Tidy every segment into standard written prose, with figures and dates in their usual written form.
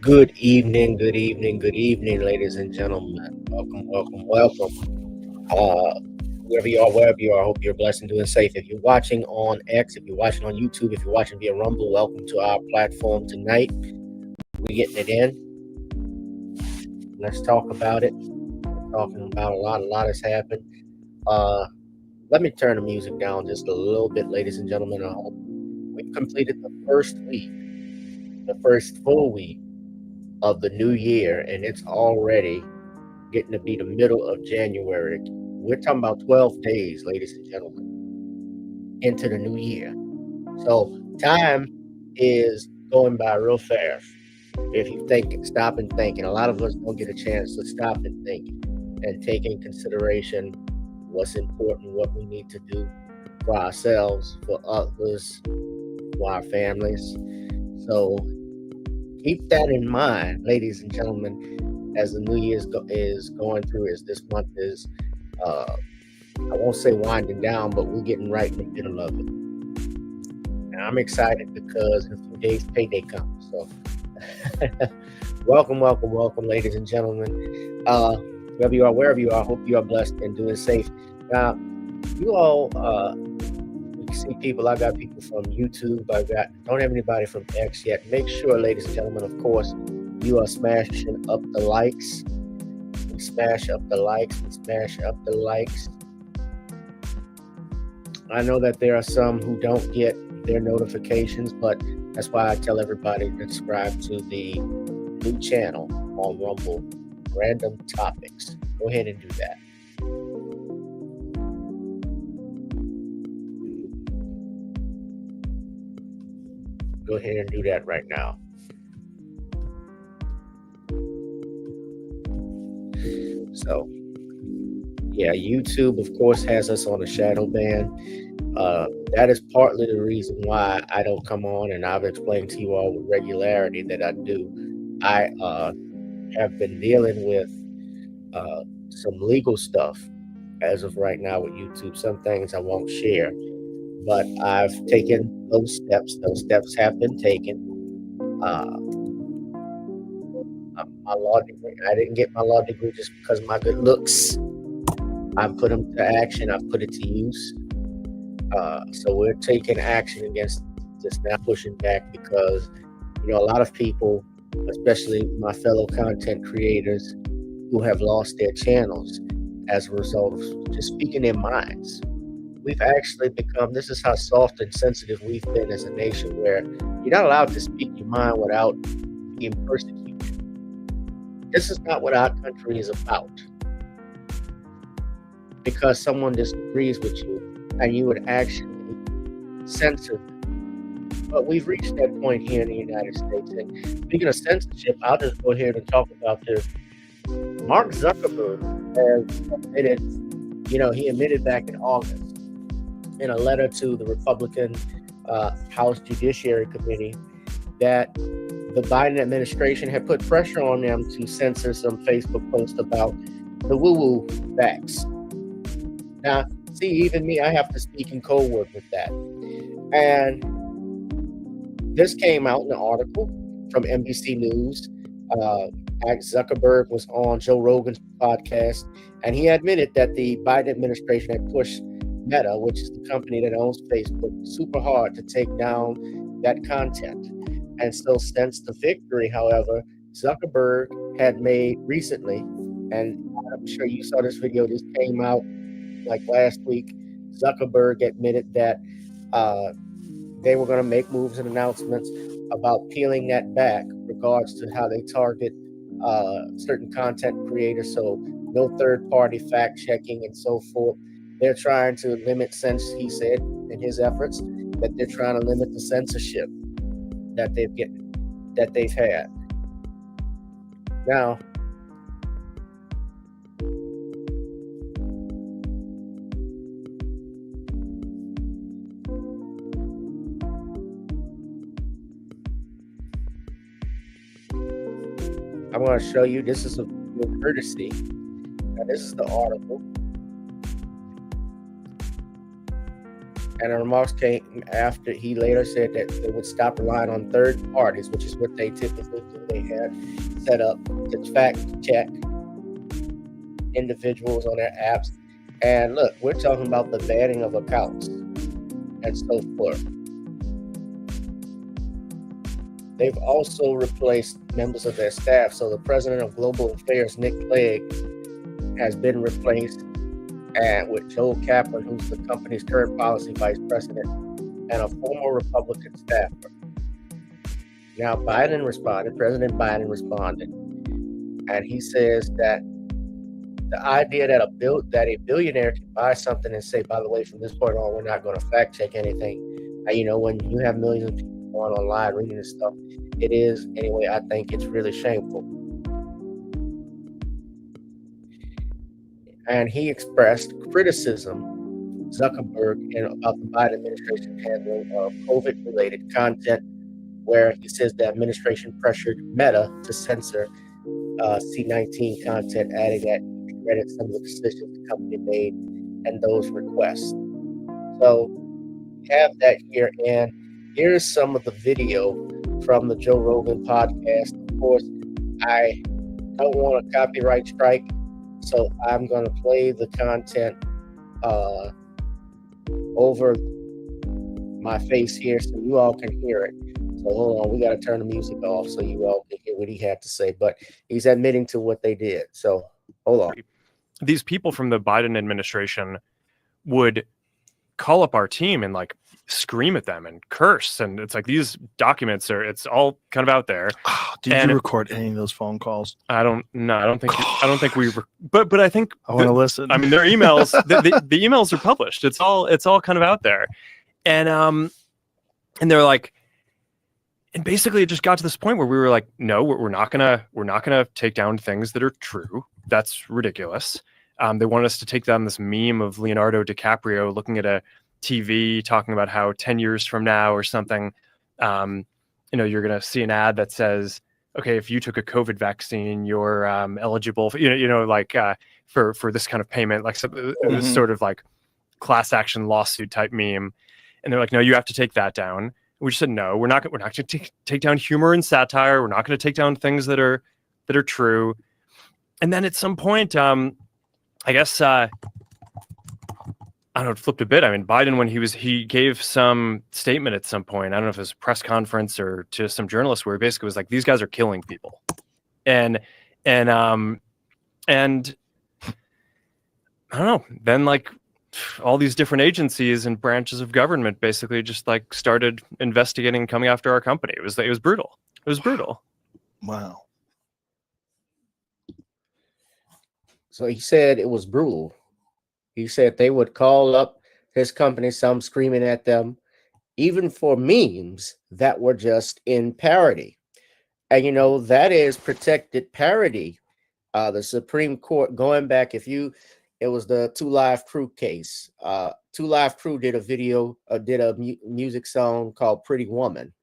Good evening, ladies and gentlemen. Welcome. Wherever you are, I hope you're blessed and doing safe. If you're watching on X, if you're watching on YouTube, if you're watching via Rumble, welcome to our platform tonight. We're getting it in. Let's talk about it. We're talking about a lot has happened. Let me turn the music down just a little bit, ladies and gentlemen. I hope we've completed the first full week of the new year, and it's already getting to be the middle of January. We're talking about 12 days, ladies and gentlemen, into the new year. So time is going by real fast. If you stop and think, and a lot of us don't get a chance to stop and think and take in consideration what's important, what we need to do for ourselves, for others, for our families. So keep that in mind, ladies and gentlemen, as the new year is going through, as this month is, I won't say winding down, but we're getting right in the middle of it. And I'm excited because in a few days, payday comes. So welcome, ladies and gentlemen. Wherever you are, I hope you are blessed and doing safe. Now, you all, you see people, I got people from YouTube, don't have anybody from X yet. Make sure, ladies and gentlemen, of course, you are smashing up the likes. Smash up the likes. I know that there are some who don't get their notifications, but that's why I tell everybody to subscribe to the new channel on Rumble, Random Topics. Go ahead and do that. Go ahead and do that right now. So, yeah, YouTube, of course, has us on a shadow ban. That is partly the reason why I don't come on, and I've explained to you all with regularity that I do. I have been dealing with some legal stuff as of right now with YouTube. Some things I won't share, but I've taken those steps. Those steps have been taken. My law degree, I didn't get my law degree just because of my good looks. I've put them to action. I've put it to use. So we're taking action against this, now pushing back because, a lot of people, especially my fellow content creators who have lost their channels as a result of just speaking their minds. We've actually become, this is how soft and sensitive we've been as a nation, where you're not allowed to speak your mind without being persecuted. This is not what our country is about. Because someone disagrees with you and you would actually censor them. But we've reached that point here in the United States. And speaking of censorship, I'll just go ahead and talk about this. Mark Zuckerberg has admitted, he admitted back in August in a letter to the Republican House Judiciary Committee that the Biden administration had put pressure on them to censor some Facebook posts about the woo-woo vax. Now, see, even me, I have to speak in code word with that. And this came out in an article from NBC News. Zuckerberg was on Joe Rogan's podcast, and he admitted that the Biden administration had pushed Meta, which is the company that owns Facebook, super hard to take down that content. And so since the victory, however, Zuckerberg had made recently, and I'm sure you saw this video, this came out like last week, Zuckerberg admitted that they were going to make moves and announcements about peeling that back regards to how they target certain content creators. So no third-party fact-checking and so forth. They're trying to limit, he said in his efforts, that they're trying to limit the censorship that they've had. Now, I'm going to show you, this is a courtesy. Now, this is the article. And the remarks came after he later said that they would stop relying on third parties, which is what they typically do. They they had set up to fact check individuals on their apps. And look, we're talking about the banning of accounts and so forth. They've also replaced members of their staff. So the president of global affairs, Nick Clegg, has been replaced, and with Joel Kaplan, who's the company's current policy vice president, and a former Republican staffer. Now, President Biden responded, and he says that the idea that a billionaire can buy something and say, by the way, from this point on, we're not going to fact check anything. And, when you have millions of people going online reading this stuff, it is, anyway, I think it's really shameful. And he expressed criticism, Zuckerberg, about the Biden administration handling of COVID-related content, where he says the administration pressured Meta to censor C-19 content, adding that he regretted some of the decisions the company made and those requests. So we have that here, and here's some of the video from the Joe Rogan podcast. Of course, I don't want a copyright strike, so I'm going to play the content over my face here so you all can hear it. So hold on, we got to turn the music off so you all can hear what he had to say. But he's admitting to what they did. So hold on. These people from the Biden administration would call up our team and like scream at them and curse. And it's like these documents it's all kind of out there. Oh, did you record any of those phone calls? I don't think we, but I think I want to listen. I mean, their emails, the emails are published. It's all kind of out there. And they're like, and basically it just got to this point where we were like, no, we're not gonna take down things that are true. That's ridiculous. They wanted us to take down this meme of Leonardo DiCaprio looking at a TV talking about how 10 years from now or something, you're going to see an ad that says, okay, if you took a COVID vaccine, you're eligible for, for this kind of payment, like it was sort of like class action lawsuit type meme. And they're like, no, you have to take that down. We just said, no, we're not going to take down humor and satire. We're not going to take down things that are true. And then at some point, I guess, I don't know, it flipped a bit. I mean, Biden, when he gave some statement at some point, I don't know if it was a press conference or to some journalists, where he basically was like, these guys are killing people. And I don't know, then like all these different agencies and branches of government basically just like started investigating, coming after our company. It was brutal. It was brutal. Wow. So he said it was brutal. He said they would call up his company, some screaming at them, even for memes that were just in parody. And, that is protected parody. The Supreme Court, going back, it was the 2 Live Crew case. 2 Live Crew did a video, did a music song called Pretty Woman.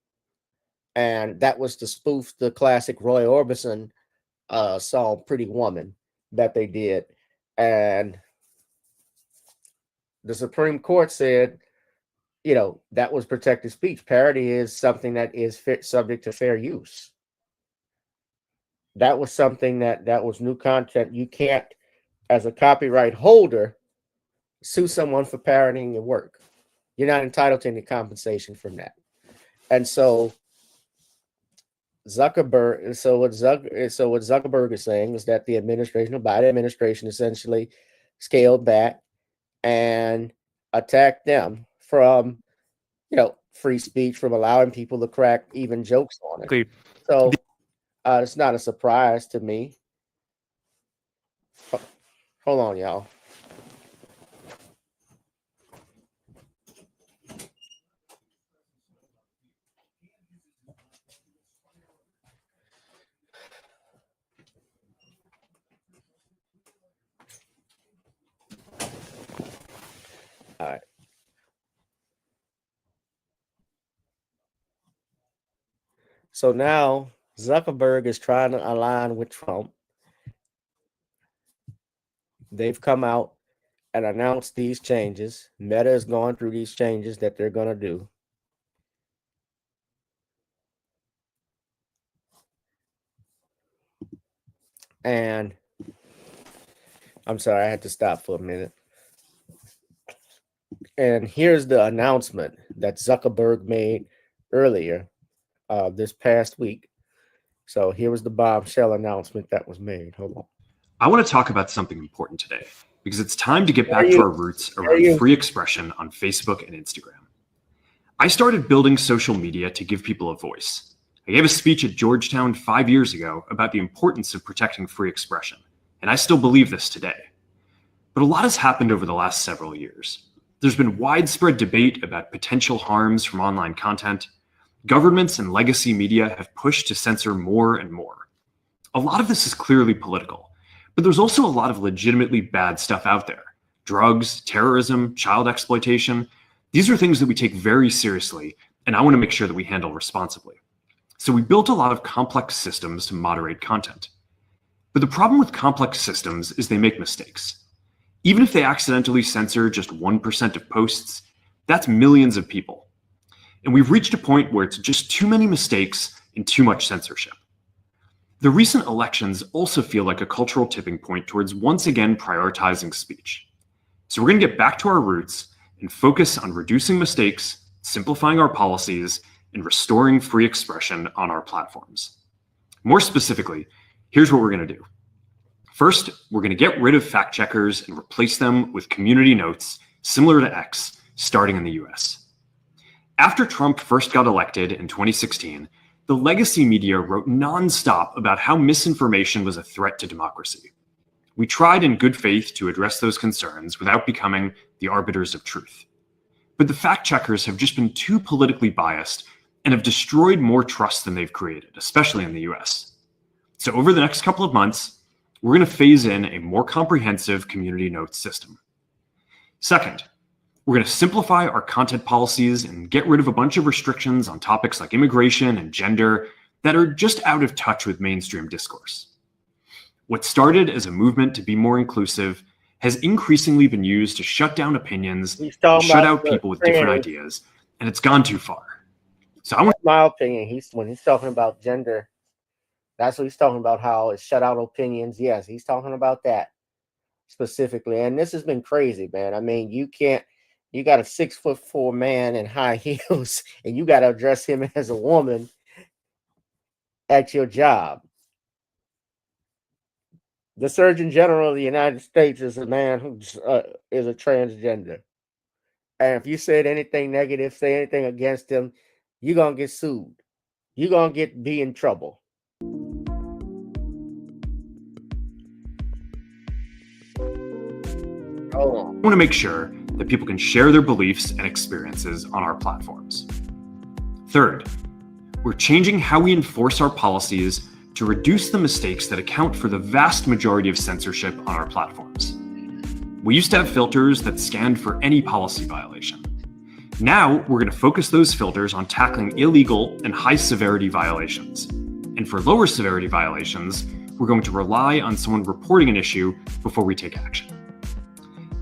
And that was to spoof the classic Roy Orbison song, Pretty Woman, that they did. And the Supreme Court said, that was protected speech. Parody is something that is subject to fair use. That was something that was new content. You can't, as a copyright holder, sue someone for parodying your work. You're not entitled to any compensation from that. And so Zuckerberg, what Zuckerberg is saying is that the Biden administration essentially scaled back and attack them from, free speech, from allowing people to crack even jokes on it. So it's not a surprise to me. Hold on, y'all. All right. So now Zuckerberg is trying to align with Trump. They've come out and announced these changes. Meta is going through these changes that they're going to do. And I'm sorry, I had to stop for a minute. And here's the announcement that Zuckerberg made earlier this past week. So here was the bombshell announcement that was made. Hold on. I want to talk about something important today because it's time to get back to our roots around free expression on Facebook and Instagram. I started building social media to give people a voice. I gave a speech at Georgetown 5 years ago about the importance of protecting free expression, and I still believe this today. But a lot has happened over the last several years. There's been widespread debate about potential harms from online content. Governments and legacy media have pushed to censor more and more. A lot of this is clearly political, but there's also a lot of legitimately bad stuff out there. Drugs, terrorism, child exploitation. These are things that we take very seriously, and I want to make sure that we handle responsibly. So we built a lot of complex systems to moderate content. But the problem with complex systems is they make mistakes. Even if they accidentally censor just 1% of posts, that's millions of people. And we've reached a point where it's just too many mistakes and too much censorship. The recent elections also feel like a cultural tipping point towards once again prioritizing speech. So we're going to get back to our roots and focus on reducing mistakes, simplifying our policies, and restoring free expression on our platforms. More specifically, here's what we're going to do. First, we're going to get rid of fact checkers and replace them with community notes similar to X, starting in the US. After Trump first got elected in 2016, the legacy media wrote nonstop about how misinformation was a threat to democracy. We tried in good faith to address those concerns without becoming the arbiters of truth. But the fact checkers have just been too politically biased and have destroyed more trust than they've created, especially in the US. So over the next couple of months, we're going to phase in a more comprehensive community notes system. Second, we're going to simplify our content policies and get rid of a bunch of restrictions on topics like immigration and gender that are just out of touch with mainstream discourse. What started as a movement to be more inclusive has increasingly been used to shut down opinions, and shut out people with different ideas, and it's gone too far. So my opinion, when he's talking about gender, that's what he's talking about, how it shut out opinions. Yes, he's talking about that specifically. And this has been crazy, man. I mean, you got a 6'4" man in high heels, and you got to address him as a woman at your job. The Surgeon General of the United States is a man who is a transgender. And if you said anything negative, say anything against him, you're going to get sued. You're going to be in trouble. I want to make sure that people can share their beliefs and experiences on our platforms. Third, we're changing how we enforce our policies to reduce the mistakes that account for the vast majority of censorship on our platforms. We used to have filters that scanned for any policy violation. Now, we're going to focus those filters on tackling illegal and high-severity violations. And for lower severity violations, we're going to rely on someone reporting an issue before we take action.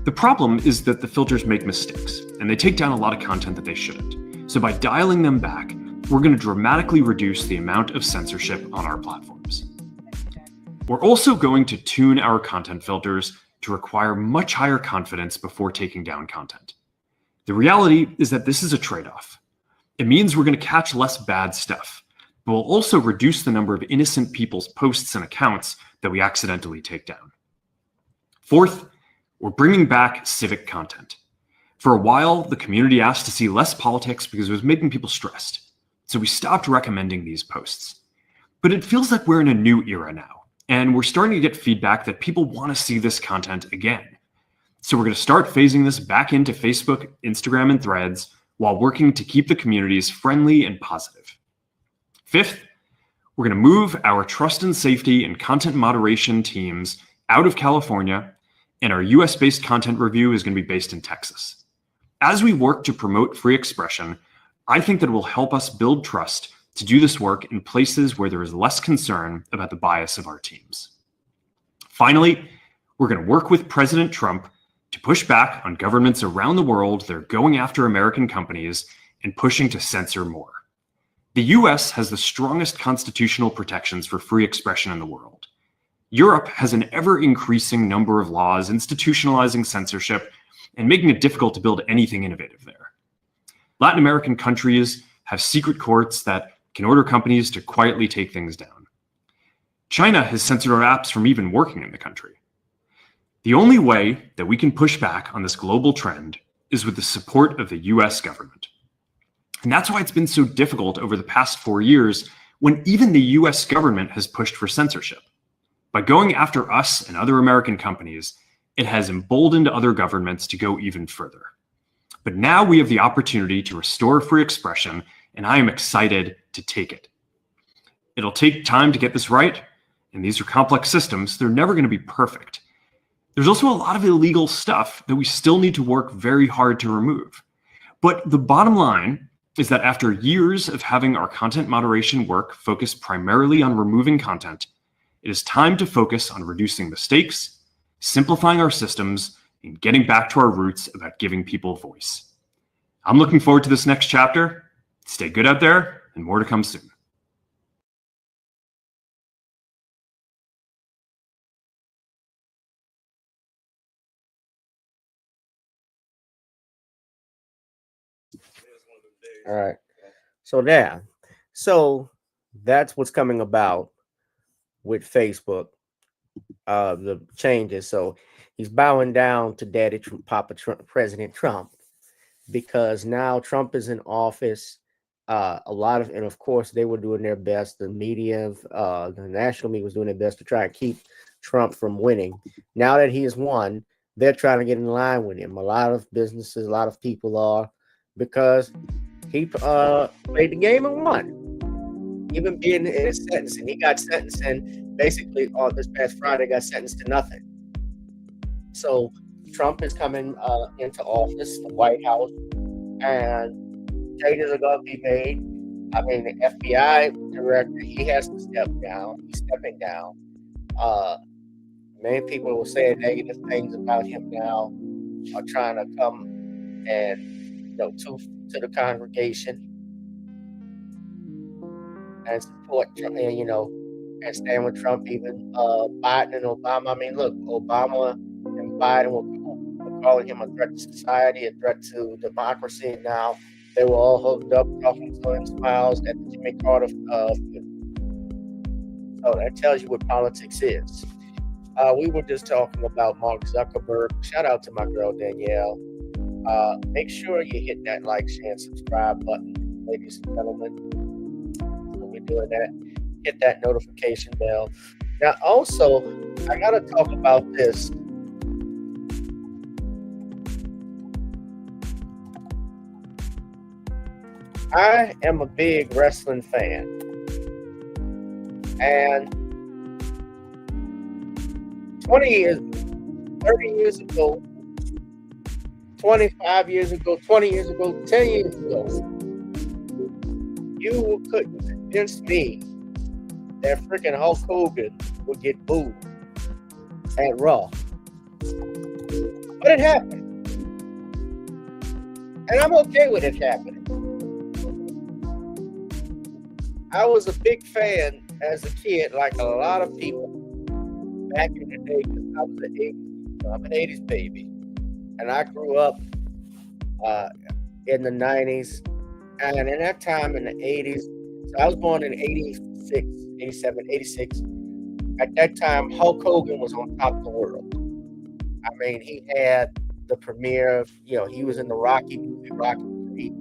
The problem is that the filters make mistakes, and they take down a lot of content that they shouldn't. So by dialing them back, we're going to dramatically reduce the amount of censorship on our platforms. We're also going to tune our content filters to require much higher confidence before taking down content. The reality is that this is a trade-off. It means we're going to catch less bad stuff, but we'll also reduce the number of innocent people's posts and accounts that we accidentally take down. Fourth, we're bringing back civic content. For a while, the community asked to see less politics because it was making people stressed. So we stopped recommending these posts. But it feels like we're in a new era now, and we're starting to get feedback that people want to see this content again. So we're going to start phasing this back into Facebook, Instagram, and Threads while working to keep the communities friendly and positive. Fifth, we're going to move our trust and safety and content moderation teams out of California, and our US-based content review is going to be based in Texas. As we work to promote free expression, I think that it will help us build trust to do this work in places where there is less concern about the bias of our teams. Finally, we're going to work with President Trump to push back on governments around the world that are going after American companies and pushing to censor more. The US has the strongest constitutional protections for free expression in the world. Europe has an ever-increasing number of laws institutionalizing censorship and making it difficult to build anything innovative there. Latin American countries have secret courts that can order companies to quietly take things down. China has censored our apps from even working in the country. The only way that we can push back on this global trend is with the support of the US government. And that's why it's been so difficult over the past 4 years when even the US government has pushed for censorship. By going after us and other American companies, it has emboldened other governments to go even further. But now we have the opportunity to restore free expression, and I am excited to take it. It'll take time to get this right, and these are complex systems. They're never going to be perfect. There's also a lot of illegal stuff that we still need to work very hard to remove. But the bottom line is that after years of having our content moderation work focus primarily on removing content, it is time to focus on reducing mistakes, simplifying our systems, and getting back to our roots about giving people a voice. I'm looking forward to this next chapter. Stay good out there, and more to come soon. All right. So that's what's coming about with Facebook, the changes. So he's bowing down to Daddy Trump, Papa Trump, President Trump, because now Trump is in office. And of course, they were doing their best. The media, the national media was doing their best to try and keep Trump from winning. Now that he has won, they're trying to get in line with him. A lot of businesses, a lot of people are, because he played the game and won. Even being in his sentencing, he got sentenced, and basically on this past Friday got sentenced to nothing. So Trump is coming into office, the White House, and changes are going to be made. I mean, the FBI director, he has to step down. He's stepping down. Many people will say negative things about him now, are trying to come and to the congregation and support Trump, and stand with Trump. Even Biden and Obama. I mean, look, Obama and Biden were calling him a threat to society, a threat to democracy. Now they were all hooked up, talking to him, smiles at the Jimmy Carter. So that tells you what politics is. We were just talking about Mark Zuckerberg. Shout out to my girl Danielle. Make sure you hit that like, share, and subscribe button, ladies and gentlemen. When we're doing that, hit that notification bell. Now, also, I got to talk about this. I am a big wrestling fan. And 20 years, 30 years ago, 25 years ago, 20 years ago, 10 years ago, you couldn't convince me that freaking Hulk Hogan would get booed at Raw. But it happened. And I'm okay with it happening. I was a big fan as a kid, like a lot of people back in the day, because I was I'm an 80s baby. And I grew up in the 90s. And in that time, in the 80s, so I was born in 86, 87, 86. At that time, Hulk Hogan was on top of the world. I mean, he had the premiere of, he was in the Rocky movie, Rocky 3.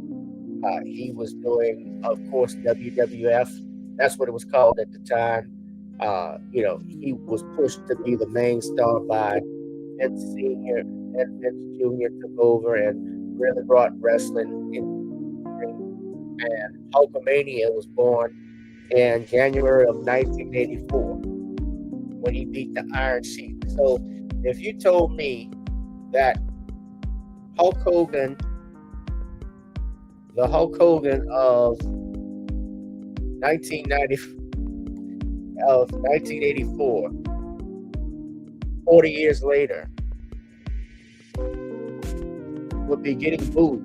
He was doing, of course, WWF. That's what it was called at the time. He was pushed to be the main star by Vince Sr. and Vince Jr. took over and really brought wrestling in. And Hulkamania was born in January of 1984 when he beat the Iron Sheik. So if you told me that Hulk Hogan, the Hulk Hogan of 1984, 40 years later, would be getting booed,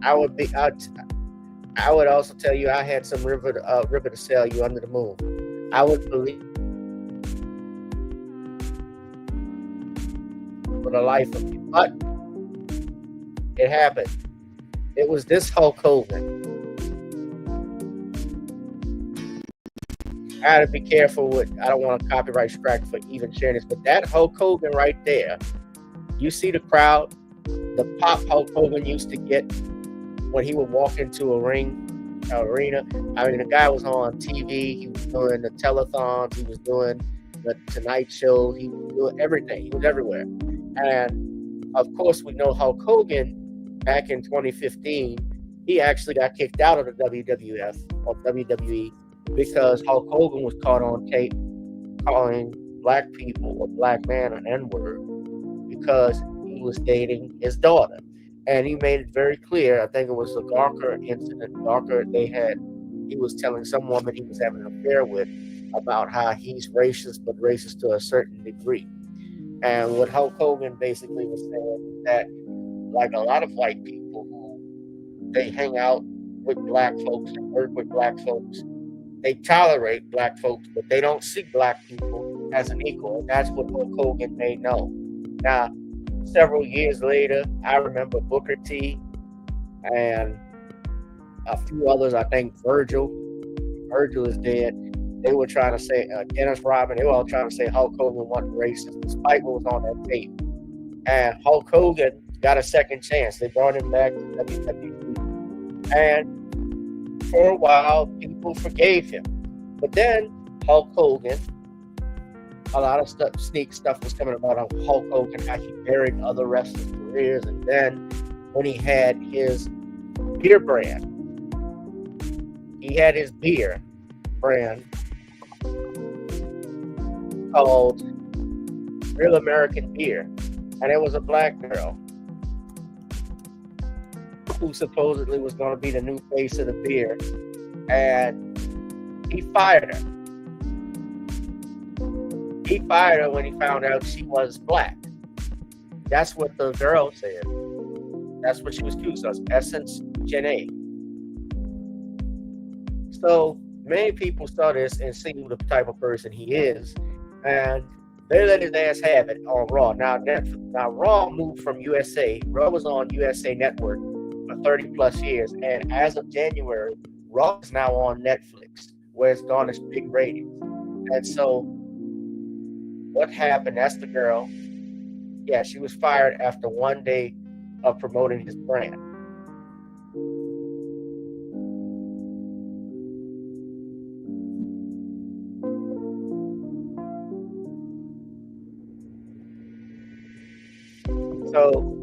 I would also tell you I had some river to sell you under the moon. I would believe for the life of me. But it happened. It was this Hulk Hogan. I gotta be careful with, I don't want a copyright strike for even sharing this, but that Hulk Hogan right there, you see the crowd, the pop Hulk Hogan used to get when he would walk into a arena. I mean, the guy was on TV, he was doing the telethons, he was doing the Tonight Show, he was doing everything, he was everywhere. And of course, we know Hulk Hogan back in 2015, he actually got kicked out of the WWF or WWE because Hulk Hogan was caught on tape calling black people or black man an N-word because he was dating his daughter. And he made it very clear, I think it was the Gawker incident, he was telling some woman he was having an affair with about how he's racist, but racist to a certain degree. And what Hulk Hogan basically was saying is that, like a lot of white people who they hang out with black folks and work with black folks, they tolerate black folks, but they don't see black people as an equal. And that's what Hulk Hogan made known. Now, several years later, I remember Booker T and a few others, I think Virgil is dead. They were trying to say, Dennis Rodman, they were all trying to say Hulk Hogan wasn't racist, despite what was on that tape. And Hulk Hogan got a second chance. They brought him back to WWE. And for a while, people forgave him. But then Hulk Hogan, a lot of stuff, sneak stuff was coming about on Hulk Hogan, how he buried other wrestlers' careers. And then when he had his beer brand, he had his beer brand called Real American Beer. And it was a black girl who supposedly was going to be the new face of the beer. And he fired her. He fired her when he found out she was black. That's what the girl said. That's what she was accused of. Essence Janae. So many people saw this and see the type of person he is. And they let his ass have it on Raw. Now Raw moved from USA. Raw was on USA Network for 30 plus years. And as of January, Raw is now on Netflix, where it's garnished big ratings. And so what happened? That's the girl. Yeah, she was fired after one day of promoting his brand. So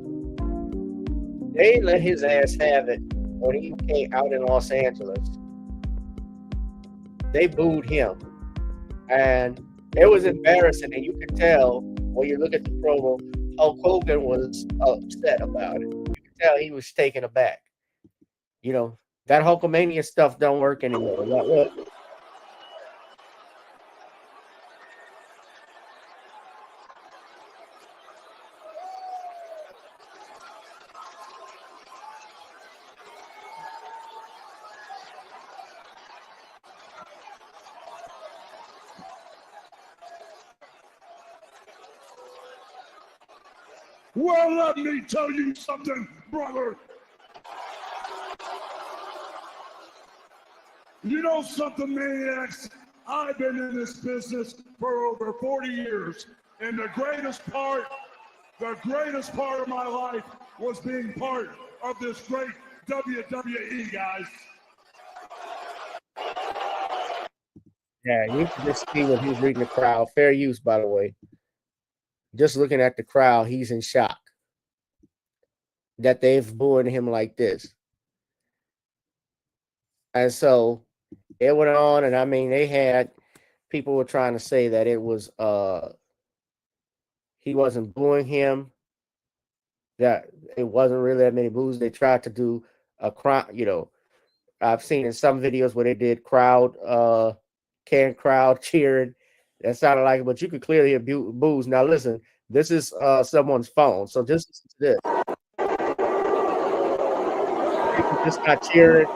they let his ass have it when he came out in Los Angeles. They booed him. And it was embarrassing. And you could tell when you look at the promo, Hulk Hogan was upset about it. You could tell he was taken aback. You know, that Hulkamania stuff don't work anymore. Look. Well, let me tell you something, brother. You know something, maniacs? I've been in this business for over 40 years, and the greatest part of my life was being part of this great WWE, guys. Yeah, you can just see when he's reading the crowd. Fair use, by the way. Just looking at the crowd, he's in shock that they've booed him like this. And so it went on, and I mean, they had people were trying to say that it was he wasn't booing him, that it wasn't really that many boos. They tried to do a crowd, you know. I've seen in some videos where they did crowd cheering. That sounded like it, but you could clearly hear boos. Now listen, this is someone's phone, so just listen to this. People just not cheering.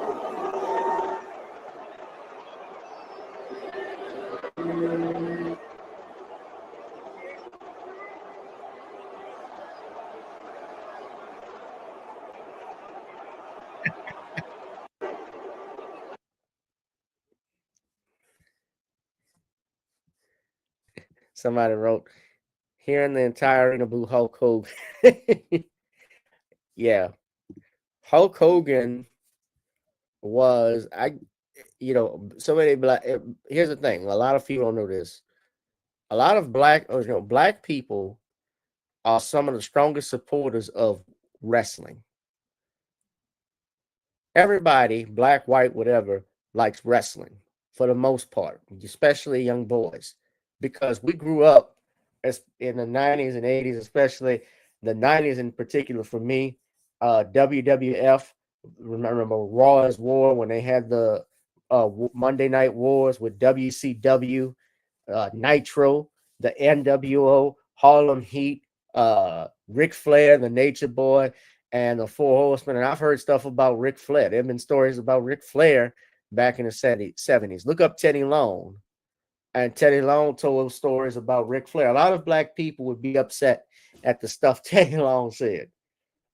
Somebody wrote, hearing the entire interview, Hulk Hogan. Yeah, Hulk Hogan was so many black. Here's the thing: a lot of people don't know this. A lot of black people are some of the strongest supporters of wrestling. Everybody, black, white, whatever, likes wrestling for the most part, especially young boys, because we grew up in the 90s and 80s, especially the 90s in particular for me. WWF, remember Raw is War when they had the Monday Night Wars with WCW, Nitro, the NWO, Harlem Heat, Ric Flair, the Nature Boy, and the Four Horsemen. And I've heard stuff about Ric Flair. There have been stories about Ric Flair back in the 70s. Look up Teddy Long. And Teddy Long told stories about Ric Flair. A lot of black people would be upset at the stuff Teddy Long said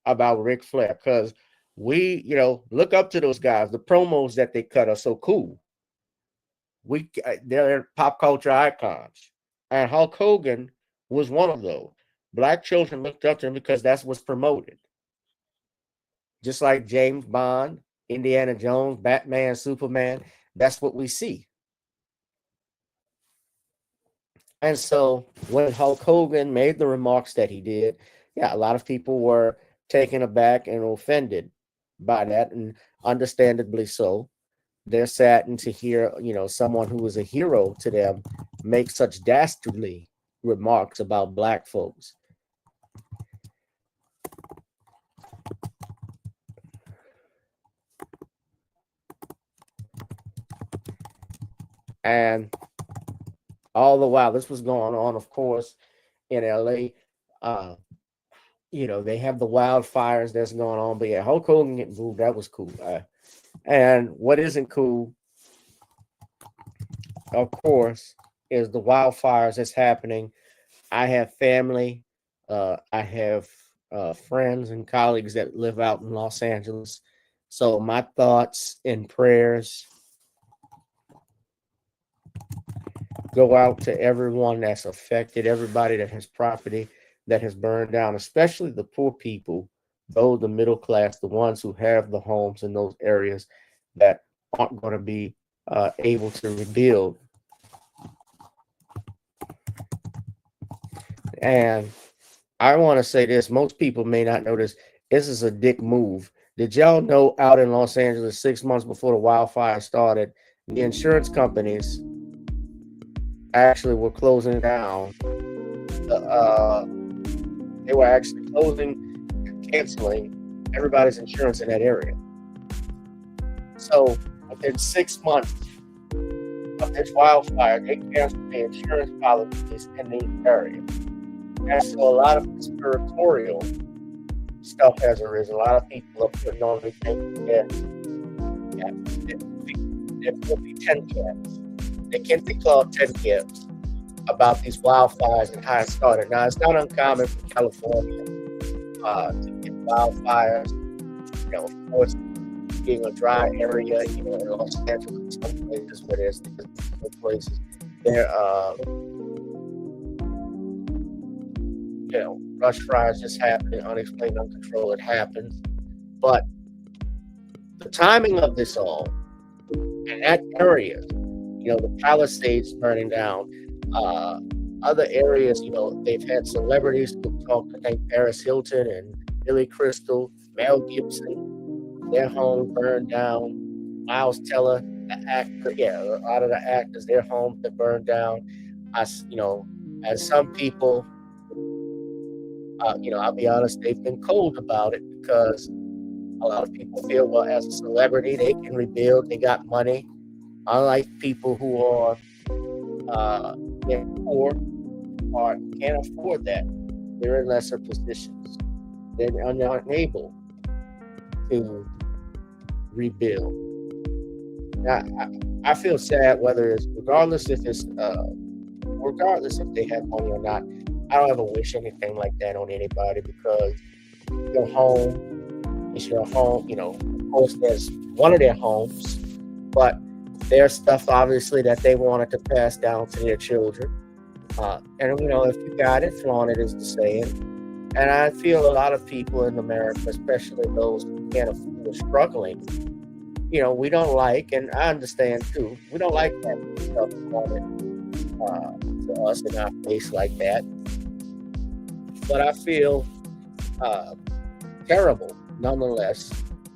about Ric Flair because we, look up to those guys. The promos that they cut are so cool. They're pop culture icons. And Hulk Hogan was one of those. Black children looked up to him because that's what's promoted. Just like James Bond, Indiana Jones, Batman, Superman, that's what we see. And so when Hulk Hogan made the remarks that he did, yeah, a lot of people were taken aback and offended by that, and understandably so. They're saddened to hear, someone who was a hero to them make such dastardly remarks about black folks. And all the while this was going on, of course, in LA, they have the wildfires that's going on. But yeah, Hulk Hogan getting booed, that was cool. And what isn't cool, of course, is the wildfires that's happening. I have family, I have friends and colleagues that live out in Los Angeles. So my thoughts and prayers go out to everyone that's affected, everybody that has property that has burned down, especially the poor people, those the middle class, the ones who have the homes in those areas that aren't going to be able to rebuild. And I want to say this, most people may not know this. This is a dick move. Did y'all know out in Los Angeles 6 months before the wildfire started, the insurance companies actually were closing down. They were actually closing and canceling everybody's insurance in that area. So within 6 months of this wildfire, they canceled the insurance policies in the area. And so a lot of conspiratorial stuff has arisen. A lot of people are putting on the thing that there will be 10 cats. They can't be called 10 cats about these wildfires and how it started. Now, it's not uncommon for California to get wildfires. Of course, being a dry area, in Los Angeles, some places where there's places there, brush fires just happen, unexplained, uncontrolled, it happens. But the timing of this all, and that area, the Palisades burning down, other areas, they've had celebrities who talked, I think Paris Hilton and Billy Crystal, Mel Gibson, their home burned down. Miles Teller, the actor, a lot of the actors, their homes that burned down. As some people, I'll be honest, they've been cold about it because a lot of people feel, well, as a celebrity, they can rebuild, they got money. Unlike people who are poor or can't afford that, they're in lesser positions. They're unable to rebuild. Now, I feel sad whether it's regardless if it's regardless if they have money or not, I don't ever wish anything like that on anybody because your home is your home. You know, of course, there's one of their homes, but there's stuff obviously that they wanted to pass down to their children. And you know, if you got it, flaunt it is the saying. And I feel a lot of people in America, especially those who can't afford, who are struggling, you know, we don't like, and I understand too, we don't like that stuff flaunted to us in our face like that. But I feel terrible, nonetheless,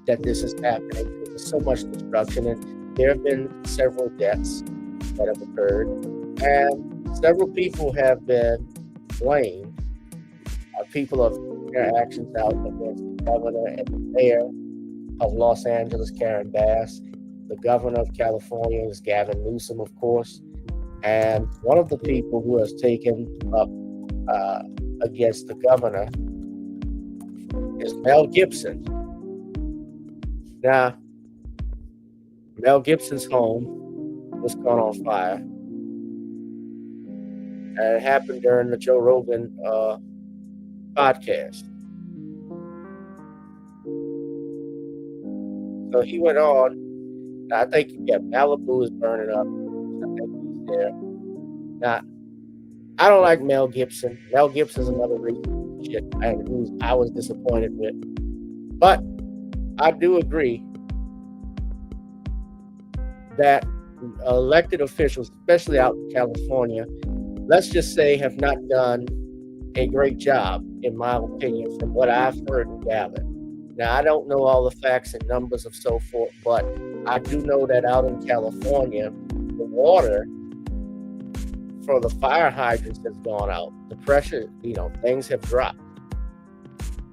that this is happening. There's so much destruction, and there have been several deaths that have occurred, and several people have been blamed. People of their actions out against the governor and the mayor of Los Angeles, Karen Bass. The governor of California is Gavin Newsome, of course. And one of the people who has taken up against the governor is Mel Gibson. Now, Mel Gibson's home was caught on fire. And it happened during the Joe Rogan podcast. So he went on. I think Malibu is burning up. I think he's there. Now, I don't like Mel Gibson. Mel Gibson's another reason shit who I was disappointed with. But I do agree that elected officials, especially out in California, let's just say, have not done a great job, in my opinion, from what I've heard and gathered. Now, I don't know all the facts and numbers of so forth, but I do know that out in California, the water for the fire hydrants has gone out. The pressure, you know, things have dropped.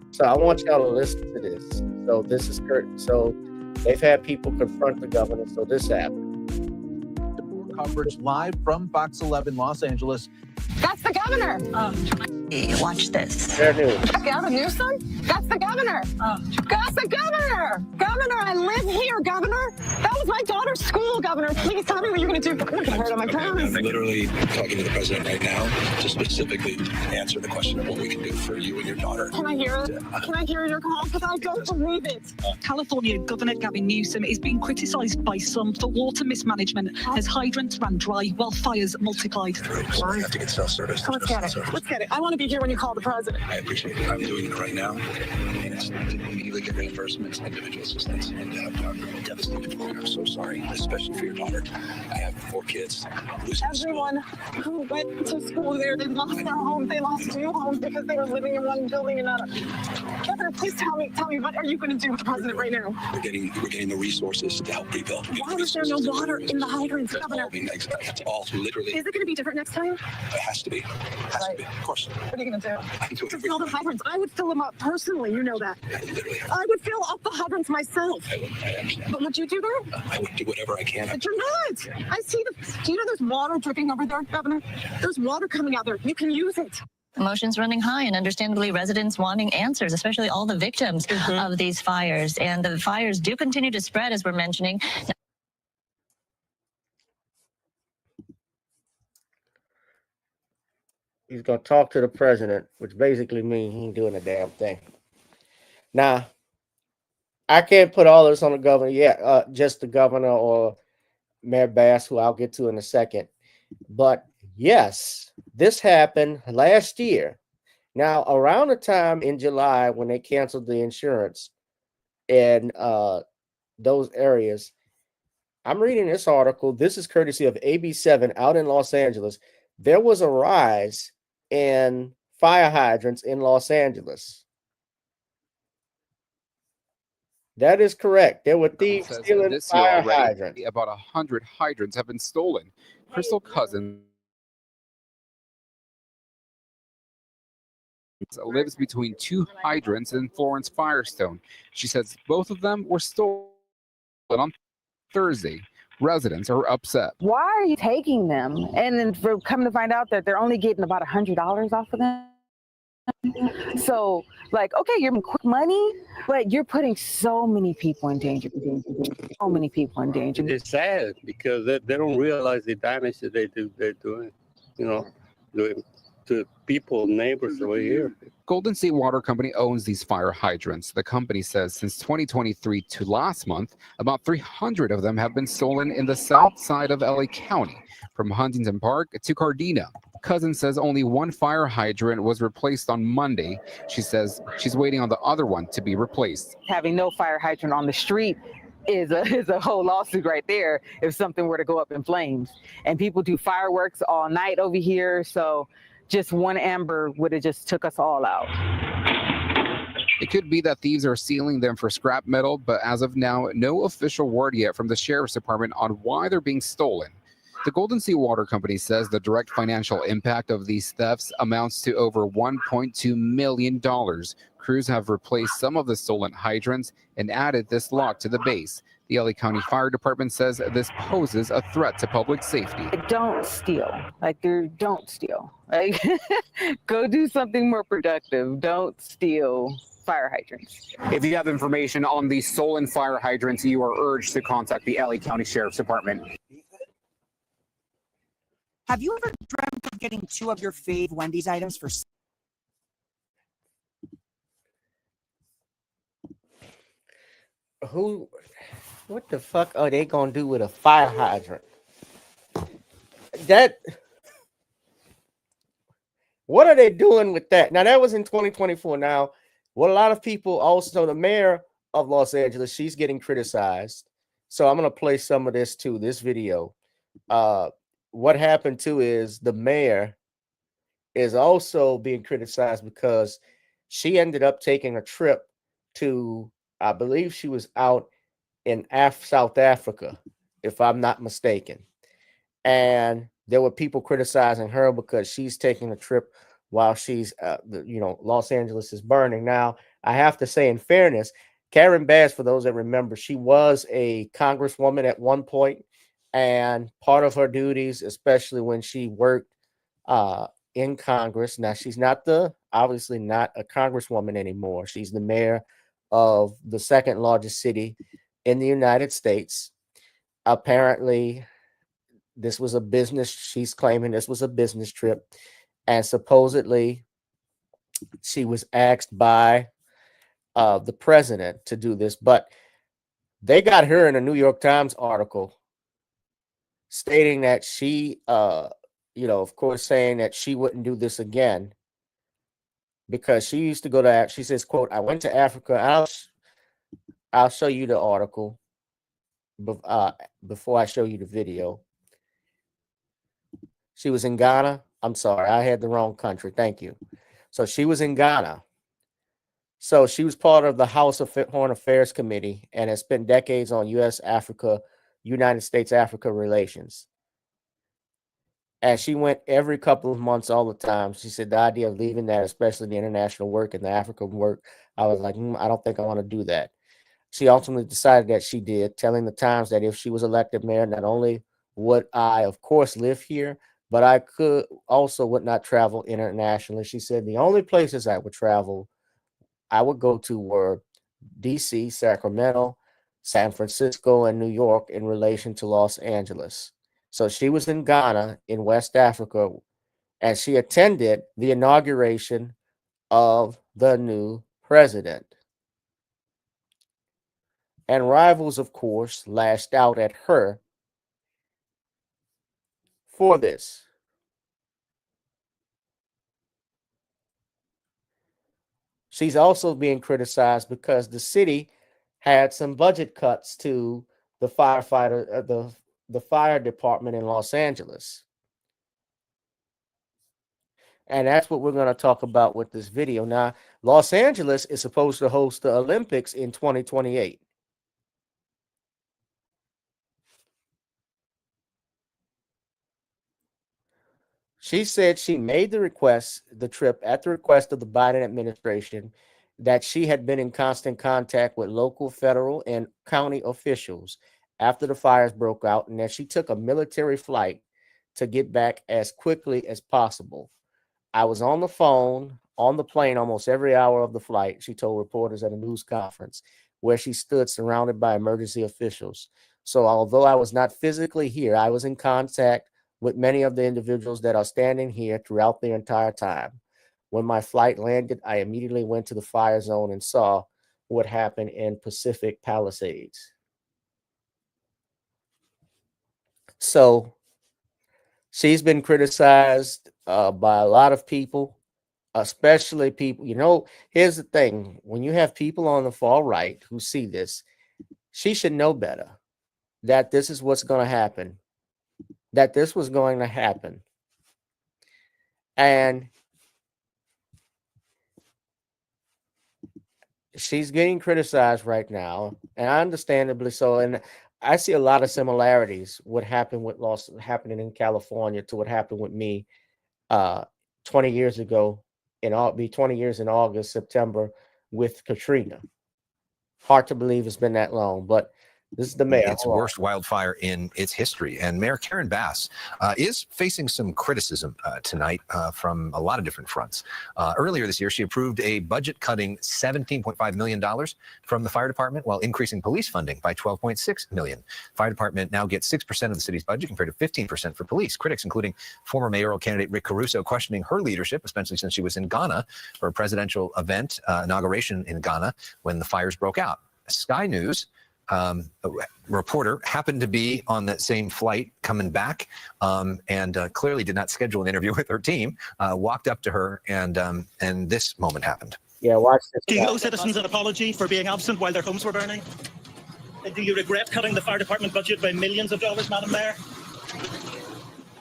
So I want y'all to listen to this. So this is Kurt. So they've had people confront the governor. So this happened. Coverage live from Fox 11 Los Angeles. That's the governor. Watch this. Fair news. Gavin Newsome? That's the governor. That's the governor. Governor, I live here, governor. That was my daughter's school, governor. Please tell me what you're going to do. I'm not going to hurt him, I promise. I'm literally talking to the president right now to specifically answer the question of what we can do for you and your daughter. Can I hear it? Can I hear your call? Because I don't believe it. California Governor Gavin Newsome is being criticised by some for water mismanagement as hydrants ran dry while fires multiplied. I have to get self-service. Let's get it. Let's get it. I want to be here when you call the president. I appreciate it. I'm doing it right now. And it's to immediately get reimbursements, individual assistance, and I'm devastated for you. I'm so sorry, especially for your daughter. I have 4 kids. Everyone who went to school there, they lost their homes. They lost 2 homes because they were living in one building and another. Governor, please tell me, what are you going to do with the president right now? We're getting the resources to help rebuild. Why is there no water in the hydrants, Governor? It's all literally. Is it going to be different next time? It has to be. Has to be. Of course. What are you going to do? I can do To fill the hydrants. I would fill them up personally. You know that. Literally. I would fill up the hydrants myself. I understand. But would you do that? I would do whatever I can. But you're not. I see do you know there's water dripping over there, Governor? There's water coming out there. You can use it. Emotions running high, and understandably residents wanting answers, especially all the victims of these fires. And the fires do continue to spread, as we're mentioning. He's going to talk to the president, which basically means he ain't doing a damn thing. Now, I can't put all this on the governor yet, just the governor or Mayor Bass, who I'll get to in a second. But yes, this happened last year. Now, around the time in July when they canceled the insurance in those areas, I'm reading this article. This is courtesy of AB7 out in Los Angeles. There was a rise in fire hydrants in Los Angeles. That is correct. There were thieves stealing fire hydrants. About 100 hydrants have been stolen. Crystal Cousins lives between 2 hydrants in Florence Firestone. She says both of them were stolen on Thursday. Residents are upset. Why are you taking them? And then for coming to find out that they're only getting about $100 off of them? So, like, okay, you're making quick money, but you're putting so many people in danger. So many people in danger. It's sad because they don't realize the damage that they're doing, doing to people, neighbors over here. Golden State Water Company owns these fire hydrants. The company says since 2023 to last month, about 300 of them have been stolen in the south side of LA County, from Huntington Park to Cardina. Cousin says only one fire hydrant was replaced on Monday. She says she's waiting on the other one to be replaced. Having no fire hydrant on the street is a whole lawsuit right there if something were to go up in flames. And people do fireworks all night over here, so just one amber would have just took us all out. It could be that thieves are stealing them for scrap metal, but as of now, no official word yet from the sheriff's department on why they're being stolen. The Golden State Water Company says the direct financial impact of these thefts amounts to over $1.2 million. Crews have replaced some of the stolen hydrants and added this lock to the base. The LA County Fire Department says this poses a threat to public safety. Don't steal. Don't steal. Like, go do something more productive. Don't steal fire hydrants. If you have information on these stolen fire hydrants, you are urged to contact the LA County Sheriff's Department. Have you ever dreamt of getting 2 of your fave Wendy's items for? What the fuck are they gonna do with a fire hydrant? What are they doing with that? Now, that was in 2024. Now, what a lot of people also, the mayor of Los Angeles, she's getting criticized. So I'm gonna play some of this too, this video. What happened too is the mayor is also being criticized because she ended up taking a trip to, I believe she was out in South Africa, if I'm not mistaken. And there were people criticizing her because she's taking a trip while she's, Los Angeles is burning. Now, I have to say, in fairness, Karen Bass, for those that remember, she was a congresswoman at one point. And part of her duties, especially when she worked in Congress, now she's obviously not a congresswoman anymore. She's the mayor of the second largest city in the United States. Apparently, this was a business. She's claiming this was a business trip. And supposedly, she was asked by the president to do this. But they got her in a New York Times article stating that she, of course, saying that she wouldn't do this again because she used to go to, she says, quote, I went to Africa. I'll show you the article before I show you the video. She was in Ghana. I'm sorry, I had the wrong country. Thank you. So she was in Ghana. So she was part of the House of Foreign Affairs Committee and has spent decades on United States-Africa relations. And she went every couple of months all the time. She said the idea of leaving that, especially the international work and the African work, I was like, I don't think I want to do that. She ultimately decided that she did, telling the Times that if she was elected mayor, not only would I, of course, live here, but I would not travel internationally. She said the only places I would go to were DC, Sacramento, San Francisco, and New York in relation to Los Angeles. So she was in Ghana in West Africa, and she attended the inauguration of the new president. And rivals, of course, lashed out at her for this. She's also being criticized because the city had some budget cuts to the the fire department in Los Angeles. And that's what we're going to talk about with this video. Now, Los Angeles is supposed to host the Olympics in 2028. She said she made the trip at the request of the Biden administration, that she had been in constant contact with local, federal, and county officials after the fires broke out, and that she took a military flight to get back as quickly as possible. I was on the phone on the plane almost every hour of the flight, she told reporters at a news conference where she stood surrounded by emergency officials. So although I was not physically here, I was in contact with many of the individuals that are standing here throughout the entire time. When my flight landed, I immediately went to the fire zone and saw what happened in Pacific Palisades. So she's been criticized by a lot of people, especially people. Here's the thing: when you have people on the far right who see this, she should know better that this is what's going to happen, that this was going to happen. And she's getting criticized right now, and understandably so. And I see a lot of similarities what happened with happening in California to what happened with me 20 years ago. It'll be 20 years in August, September with Katrina. Hard to believe it's been that long, but this is the mayor. Its worst wildfire in its history. And Mayor Karen Bass is facing some criticism tonight from a lot of different fronts. Earlier this year, she approved a budget-cutting $17.5 million from the fire department while increasing police funding by $12.6 million. Fire department now gets 6% of the city's budget compared to 15% for police. Critics, including former mayoral candidate Rick Caruso, questioning her leadership, especially since she was in Ghana for a presidential event, inauguration in Ghana, when the fires broke out. Sky News reporter happened to be on that same flight coming back and clearly did not schedule an interview with her team, walked up to her, and this moment happened. Yeah, watch this. Do you owe citizens an apology for being absent while their homes were burning? Do you regret cutting the fire department budget by millions of dollars, Madam Mayor?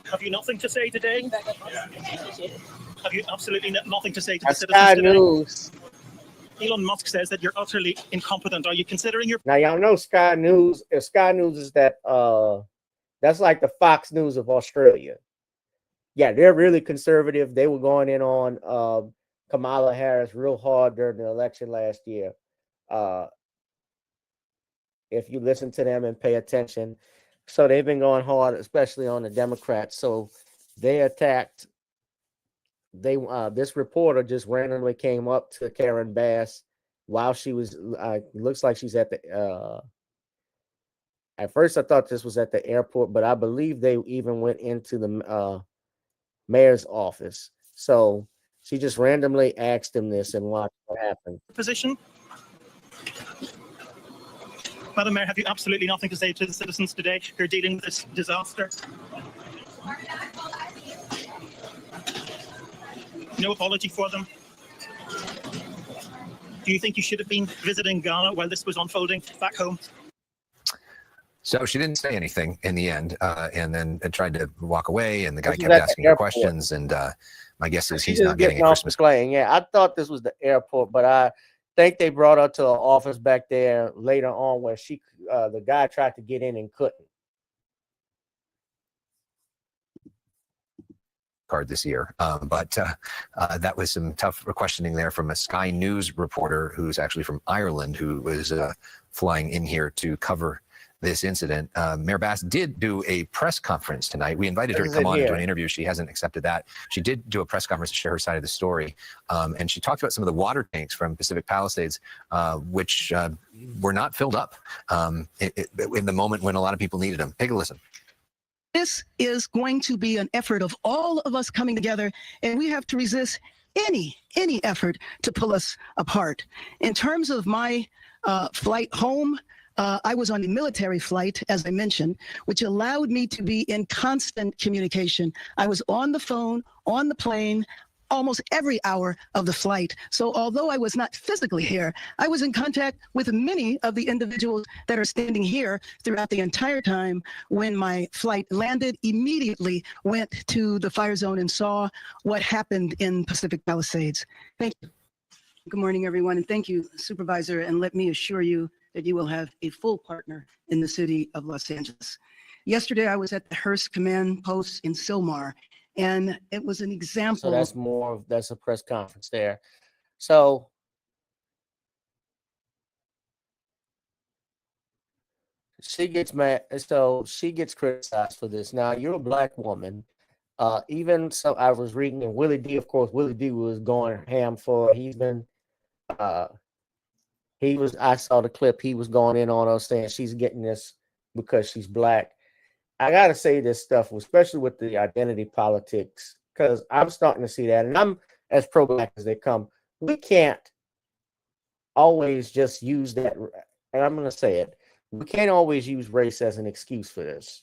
Have you nothing to say today? Have you absolutely nothing to say to the citizens today? News. Elon Musk says that you're utterly incompetent. Are you considering your... Now, y'all know Sky News. If Sky News is that, that's like the Fox News of Australia. Yeah, they're really conservative. They were going in on Kamala Harris real hard during the election last year. If you listen to them and pay attention. So they've been going hard, especially on the Democrats. So they attacked... this reporter just randomly came up to Karen Bass while she was looks like she's at the at first I thought this was at the airport, but I believe they even went into the mayor's office. So she just randomly asked him this and watched what happened. Position? Madam Mayor, have you absolutely nothing to say to the citizens today who are dealing with this disaster? No apology for them? Do you think you should have been visiting Ghana while this was unfolding back home? So she didn't say anything in the end, and then tried to walk away, and the guy kept asking her questions, and my guess is he's not getting a Christmas playing. Yeah, I thought this was the airport, but I think they brought her to an office back there later on where the guy tried to get in and couldn't. Card this year, but that was some tough questioning there from a Sky News reporter who's actually from Ireland, who was flying in here to cover this incident. Mayor Bass did do a press conference tonight. We invited her to come on and do an interview. She hasn't accepted that. She did do a press conference to share her side of the story, and she talked about some of the water tanks from Pacific Palisades, which were not filled up in the moment when a lot of people needed them. Take a listen. This is going to be an effort of all of us coming together, and we have to resist any effort to pull us apart. In terms of my flight home, I was on a military flight, as I mentioned, which allowed me to be in constant communication. I was on the phone, on the plane, almost every hour of the flight. So although I was not physically here, I was in contact with many of the individuals that are standing here throughout the entire time. When my flight landed, immediately went to the fire zone and saw what happened in Pacific Palisades. Thank you. Good morning, everyone, and thank you, Supervisor, and let me assure you that you will have a full partner in the city of Los Angeles. Yesterday, I was at the Hearst Command Post in Sylmar, and it was an example. So that's a press conference there. So she gets mad. So she gets criticized for this. Now, you're a black woman. Even so, I was reading, and Willie D, of course, Willie D was going ham for. He's been, he was. I saw the clip. He was going in on us saying she's getting this because she's black. I gotta say this stuff, especially with the identity politics, because I'm starting to see that, and I'm as pro-black as they come. We can't always just use that, and I'm gonna say it. We can't always use race as an excuse for this.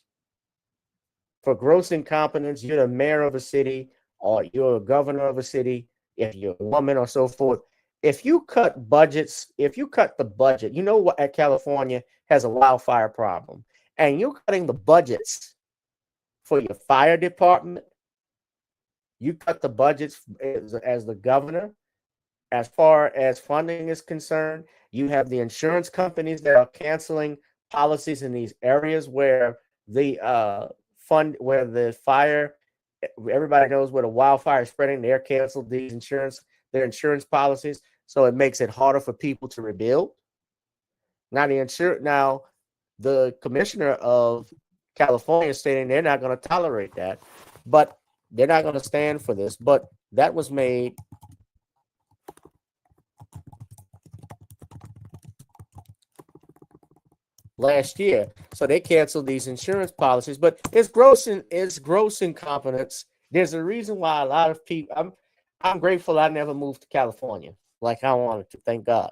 For gross incompetence, you're the mayor of a city or you're a governor of a city, if you're a woman or so forth. If you cut budgets, if you cut the budget, you know what, California has a wildfire problem, and you're cutting the budgets for your fire department, you cut the budgets as the governor. As far as funding is concerned, you have the insurance companies that are canceling policies in these areas where the where the fire, everybody knows where the wildfire is spreading. They're canceled their insurance policies, so it makes it harder for people to rebuild. Now the commissioner of California is stating they're not going to tolerate that, but they're not going to stand for this. But that was made last year, so they canceled these insurance policies. But it's gross incompetence. There's a reason why a lot of people. I'm grateful I never moved to California like I wanted to. Thank God.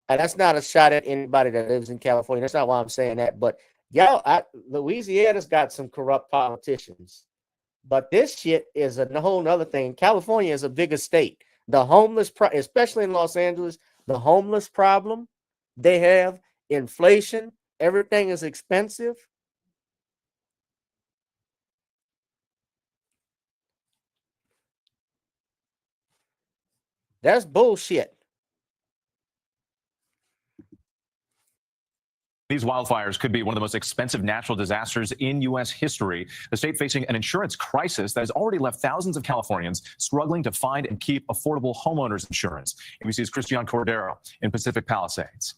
And that's not a shot at anybody that lives in California. That's not why I'm saying that. But Louisiana's got some corrupt politicians. But this shit is a whole nother thing. California is a bigger state. The homeless, especially in Los Angeles, the homeless problem they have, inflation, everything is expensive. That's bullshit. These wildfires could be one of the most expensive natural disasters in U.S. history. The state facing an insurance crisis that has already left thousands of Californians struggling to find and keep affordable homeowners insurance. ABC's Christian Cordero in Pacific Palisades.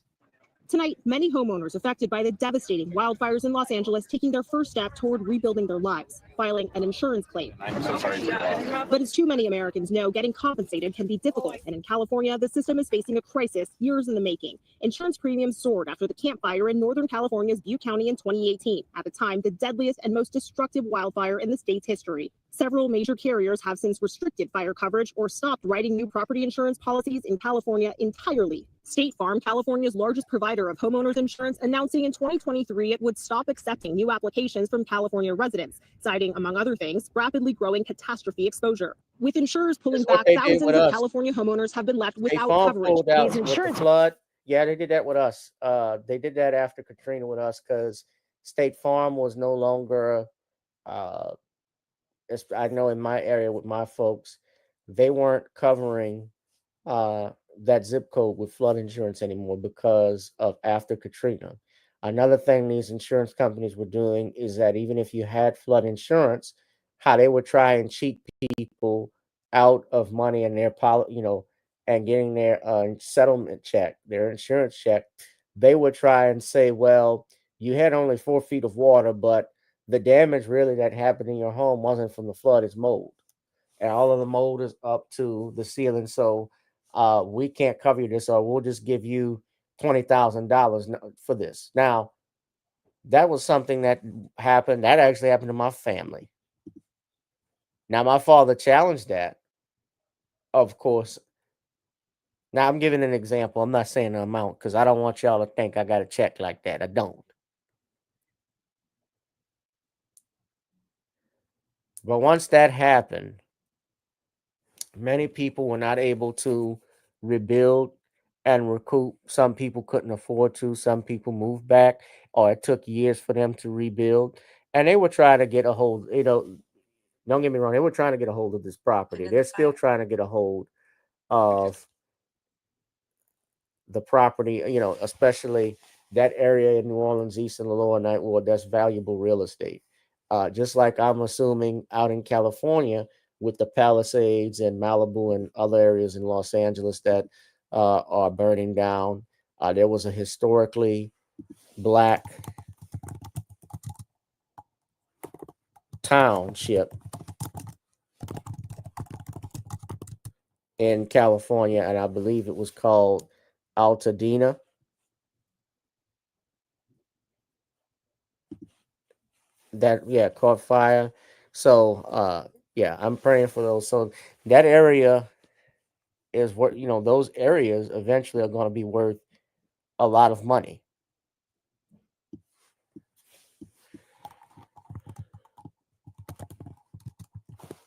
Tonight, many homeowners affected by the devastating wildfires in Los Angeles taking their first step toward rebuilding their lives, filing an insurance claim. I'm so sorry. But as too many Americans know, getting compensated can be difficult. And in California, the system is facing a crisis years in the making. Insurance premiums soared after the Camp Fire in Northern California's Butte County in 2018, at the time the deadliest and most destructive wildfire in the state's history. Several major carriers have since restricted fire coverage or stopped writing new property insurance policies in California entirely. State Farm, California's largest provider of homeowners insurance, announcing in 2023 it would stop accepting new applications from California residents, citing, among other things, rapidly growing catastrophe exposure. With insurers pulling back, thousands of California homeowners have been left without coverage. These insurance flood. Yeah, they did that with us. They did that after Katrina with us because State Farm was no longer. I know in my area with my folks, they weren't covering that zip code with flood insurance anymore because of after Katrina. Another thing these insurance companies were doing is that even if you had flood insurance, how they would try and cheat people out of money in their and getting their settlement check, their insurance check, they would try and say, well, you had only 4 feet of water, but the damage really that happened in your home wasn't from the flood, it's mold. And all of the mold is up to the ceiling. So we can't cover you this, or we'll just give you $20,000 for this. Now, that was something that happened. That actually happened to my family. Now, my father challenged that, of course. Now, I'm giving an example. I'm not saying the amount because I don't want y'all to think I got a check like that. I don't. But once that happened, many people were not able to rebuild and recoup. Some people couldn't afford to. Some people moved back, or it took years for them to rebuild. And they were trying to get a hold, don't get me wrong, they were trying to get a hold of this property. They're still trying to get a hold of the property, especially that area in New Orleans, East and the Lower Ninth Ward, that's valuable real estate. Just like I'm assuming out in California with the Palisades and Malibu and other areas in Los Angeles that are burning down. There was a historically black township in California, and I believe it was called Altadena. That, yeah, caught fire. So yeah, I'm praying for those. So that area is what, those areas eventually are going to be worth a lot of money.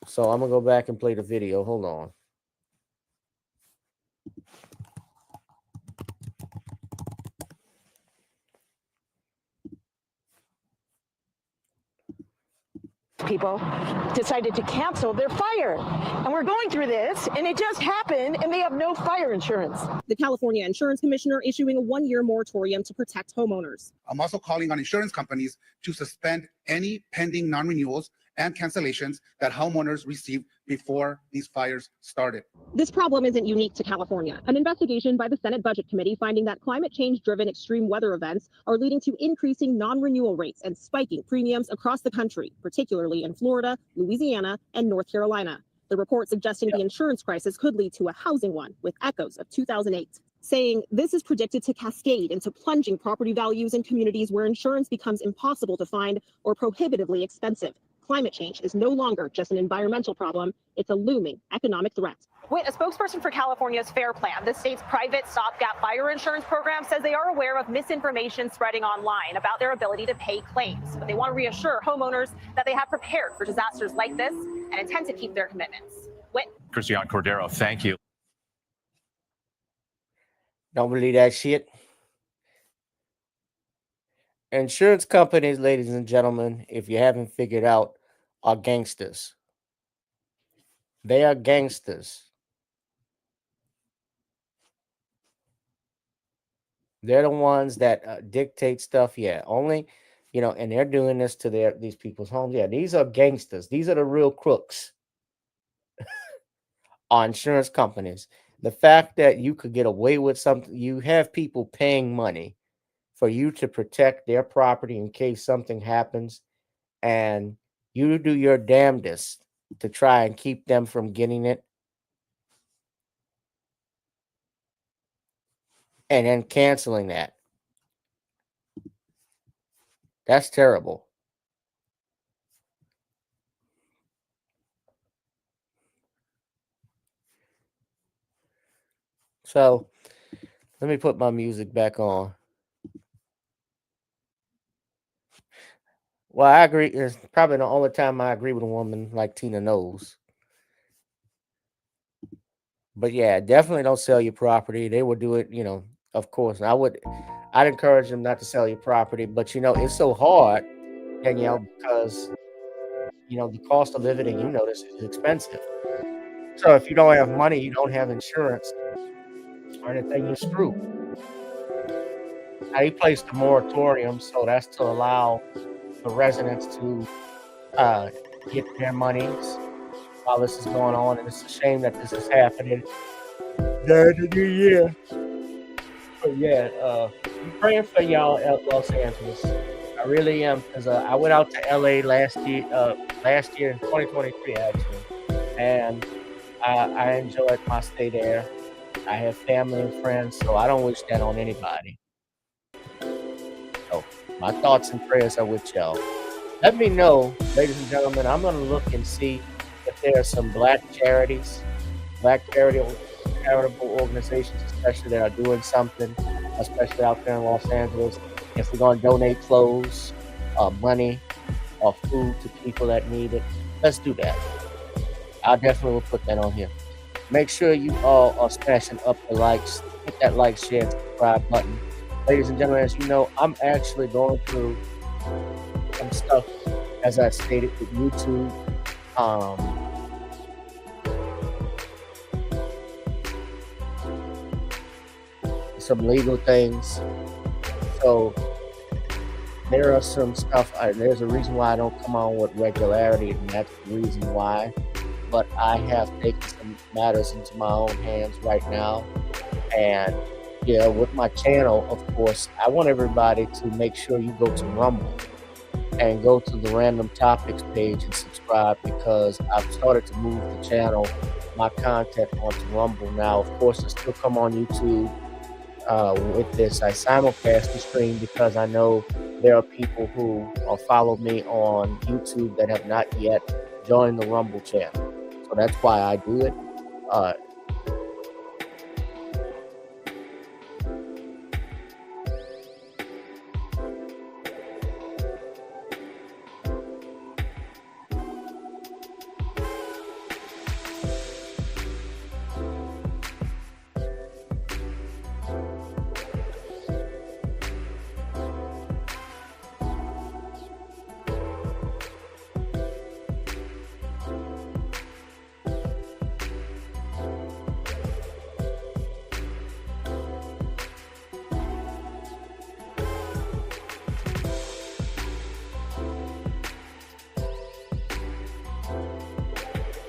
So I'm gonna go back and play the video. Hold on. People decided to cancel their fire. And we're going through this, and it just happened, and they have no fire insurance. The California Insurance Commissioner issuing a 1-year moratorium to protect homeowners. I'm also calling on insurance companies to suspend any pending non-renewals and cancellations that homeowners received before these fires started. This problem isn't unique to California. An investigation by the Senate Budget Committee finding that climate change-driven extreme weather events are leading to increasing non-renewal rates and spiking premiums across the country, particularly in Florida, Louisiana, and North Carolina. The report suggesting the insurance crisis could lead to a housing one, with echoes of 2008. Saying this is predicted to cascade into plunging property values in communities where insurance becomes impossible to find or prohibitively expensive. Climate change is no longer just an environmental problem, it's a looming economic threat. With a spokesperson for California's FAIR Plan, the state's private stopgap fire insurance program, says they are aware of misinformation spreading online about their ability to pay claims. But they want to reassure homeowners that they have prepared for disasters like this and intend to keep their commitments. Christian Cordero, thank you. Don't believe that shit. Insurance companies, ladies and gentlemen, if you haven't figured out, are gangsters. They are gangsters. They're the ones that dictate stuff. Yeah, only, and they're doing this to these people's homes. Yeah, these are gangsters. These are the real crooks. Are insurance companies. The fact that you could get away with something, you have people paying money for you to protect their property in case something happens, and you do your damnedest to try and keep them from getting it, and then canceling that. That's terrible. So let me put my music back on. Well, I agree. It's probably the only time I agree with a woman like Tina knows. But yeah, definitely don't sell your property. They will do it, of course. I'd encourage them not to sell your property. But, it's so hard, Danielle, because, the cost of living, and this is expensive. So if you don't have money, you don't have insurance or anything, you're screwed. Now, he placed a moratorium, so that's to allow the residents to get their monies while this is going on, and it's a shame that this is happening during the new year. But yeah, I'm praying for y'all at Los Angeles. I really am, because I went out to LA last year in 2023 actually, and I enjoyed my stay there. I have family and friends, so I don't wish that on anybody. So my thoughts and prayers are with y'all. Let me know, ladies and gentlemen. I'm going to look and see if there are some black charitable organizations, especially that are doing something, especially out there in Los Angeles. If we're going to donate clothes, money, or food to people that need it, let's do that. I definitely will put that on here. Make sure you all are smashing up the likes. Hit that like, share, and subscribe button. Ladies and gentlemen, as you know, I'm actually going through some stuff, as I stated, with YouTube. Some legal things. So there are some stuff. There's a reason why I don't come on with regularity, and that's the reason why. But I have taken some matters into my own hands right now. And with my channel, of course, I want everybody to make sure you go to Rumble and go to the random topics page and subscribe, because I've started to move the channel, my content onto Rumble now. Of course, it still come on YouTube with this. I simulcast the stream because I know there are people who follow me on YouTube that have not yet joined the Rumble channel. So that's why I do it.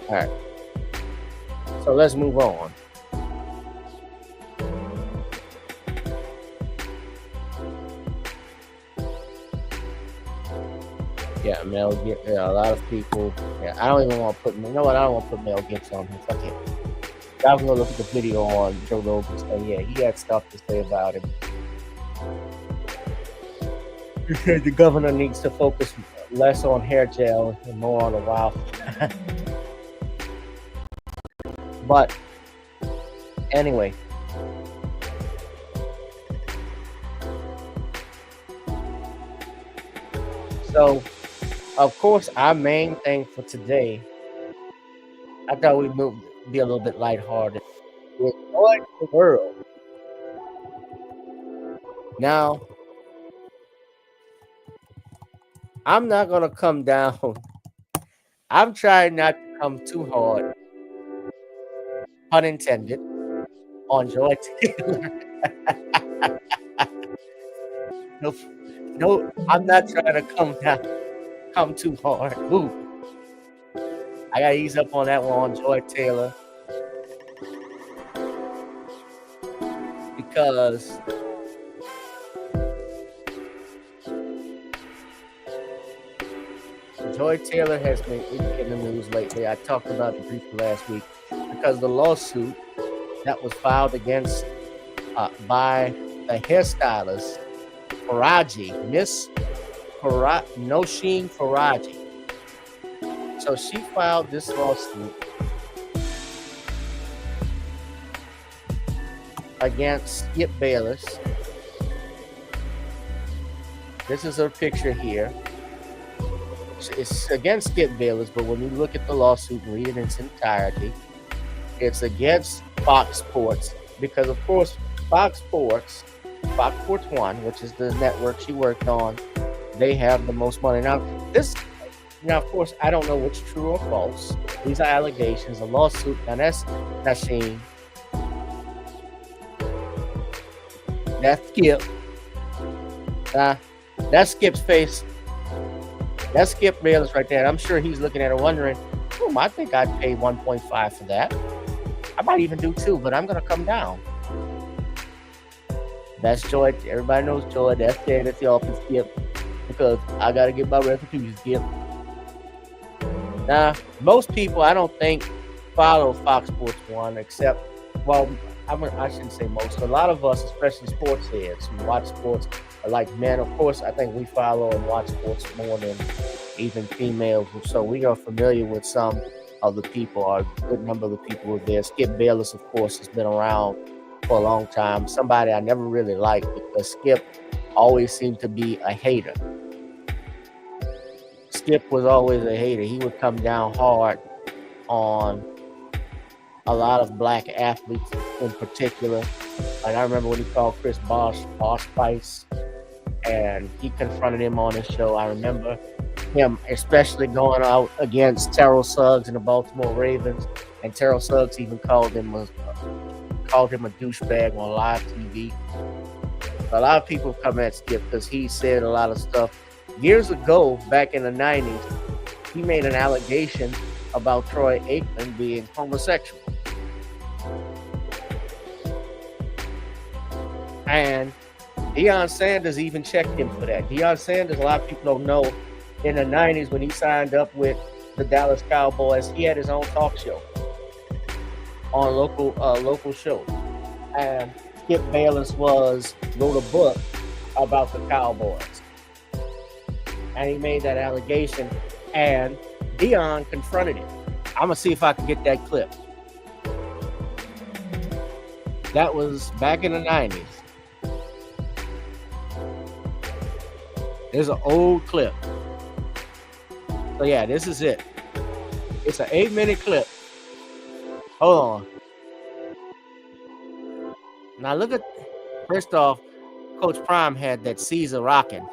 All right, so let's move on. Yeah, Mel, yeah, a lot of people. Yeah, I don't even want to put. You know what? I don't want to put Mel Gibson on here. Fuck him. I was gonna look at the video on Joe Rogan saying, yeah, he had stuff to say about him. The governor needs to focus less on hair gel and more on the wild. But anyway, so of course our main thing for today, I thought we'd be a little bit lighthearted with what the world. Now, I'm not gonna come down. I'm trying not to come too hard, pun intended, on Joy Taylor. No, I'm not trying to come too hard. Ooh. I gotta ease up on that one on Joy Taylor, because Joy Taylor has been in the news lately. I talked about it briefly last week because the lawsuit that was filed against by the hairstylist Faraji, Miss Nosheen Faraji. So she filed this lawsuit against Skip Bayless. This is her picture here. It's against Skip Bayless, but when you look at the lawsuit and read it in its entirety, it's against Fox Sports, because of course Fox Sports 1, which is the network she worked on, they have the most money. Now of course, I don't know what's true or false. These are allegations, a lawsuit. Now that's Nasheen. That's Skip. That's Skip's face. That's Skip Bayless right there. I'm sure he's looking at it wondering, I think I'd pay 1.5 for that. I might even do 2, but I'm going to come down. That's Joy. Everybody knows Joy. That's there. That's the office, Skip. Because I got to get my restitution, Skip. Now, most people, I don't think, follow Fox Sports 1, except, well, I shouldn't say most. A lot of us, especially sports heads who watch sports, are like men. Of course, I think we follow and watch sports more than even females. So we are familiar with some of the people, or a good number of the people who are there. Skip Bayless, of course, has been around for a long time. Somebody I never really liked, because Skip always seemed to be a hater. Skip was always a hater. He would come down hard on a lot of black athletes in particular. Like I remember when he called Chris Bosh Spice, and he confronted him on his show. I remember him especially going out against Terrell Suggs and the Baltimore Ravens, and Terrell Suggs even called him a douchebag on live TV. A lot of people come at Skip because he said a lot of stuff. Years ago, back in the 90s, he made an allegation about Troy Aikman being homosexual. And Deion Sanders even checked him for that. Deion Sanders, a lot of people don't know, in the 90s when he signed up with the Dallas Cowboys. He had his own talk show on local shows. And Skip Bayless wrote a book about the Cowboys. And he made that allegation, and Dion confronted him. I'm gonna see if I can get that clip. That was back in the 90s. There's an old clip. So yeah, this is it. It's an 8-minute clip. Hold on. Now look at, first off, Coach Prime had that Caesar rocking.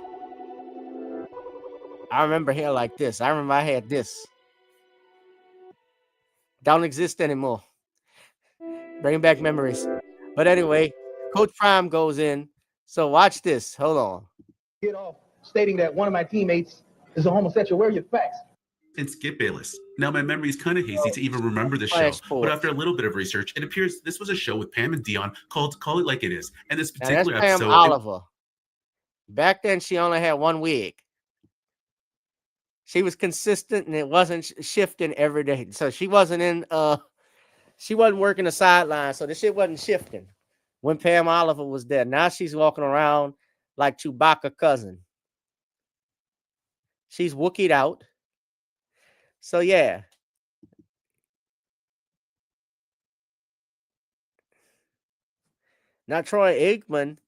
I remember hair like this. I remember I had this. Don't exist anymore. Bringing back memories. But anyway, Coach Prime goes in. So watch this. Hold on. Get off stating that one of my teammates is a homosexual. Where are your facts? And Skip Bayless. Now, my memory is kind of hazy to even remember the show, but after a little bit of research, it appears this was a show with Pam and Dion called Call It Like It Is. And this particular now that's Pam episode... Oliver. Back then, she only had one wig. She was consistent, and it wasn't shifting every day. So she wasn't she wasn't working the sideline, so the shit wasn't shifting when Pam Oliver was there. Now she's walking around like Chewbacca cousin. She's Wookieed out. So yeah. Now Troy Aikman,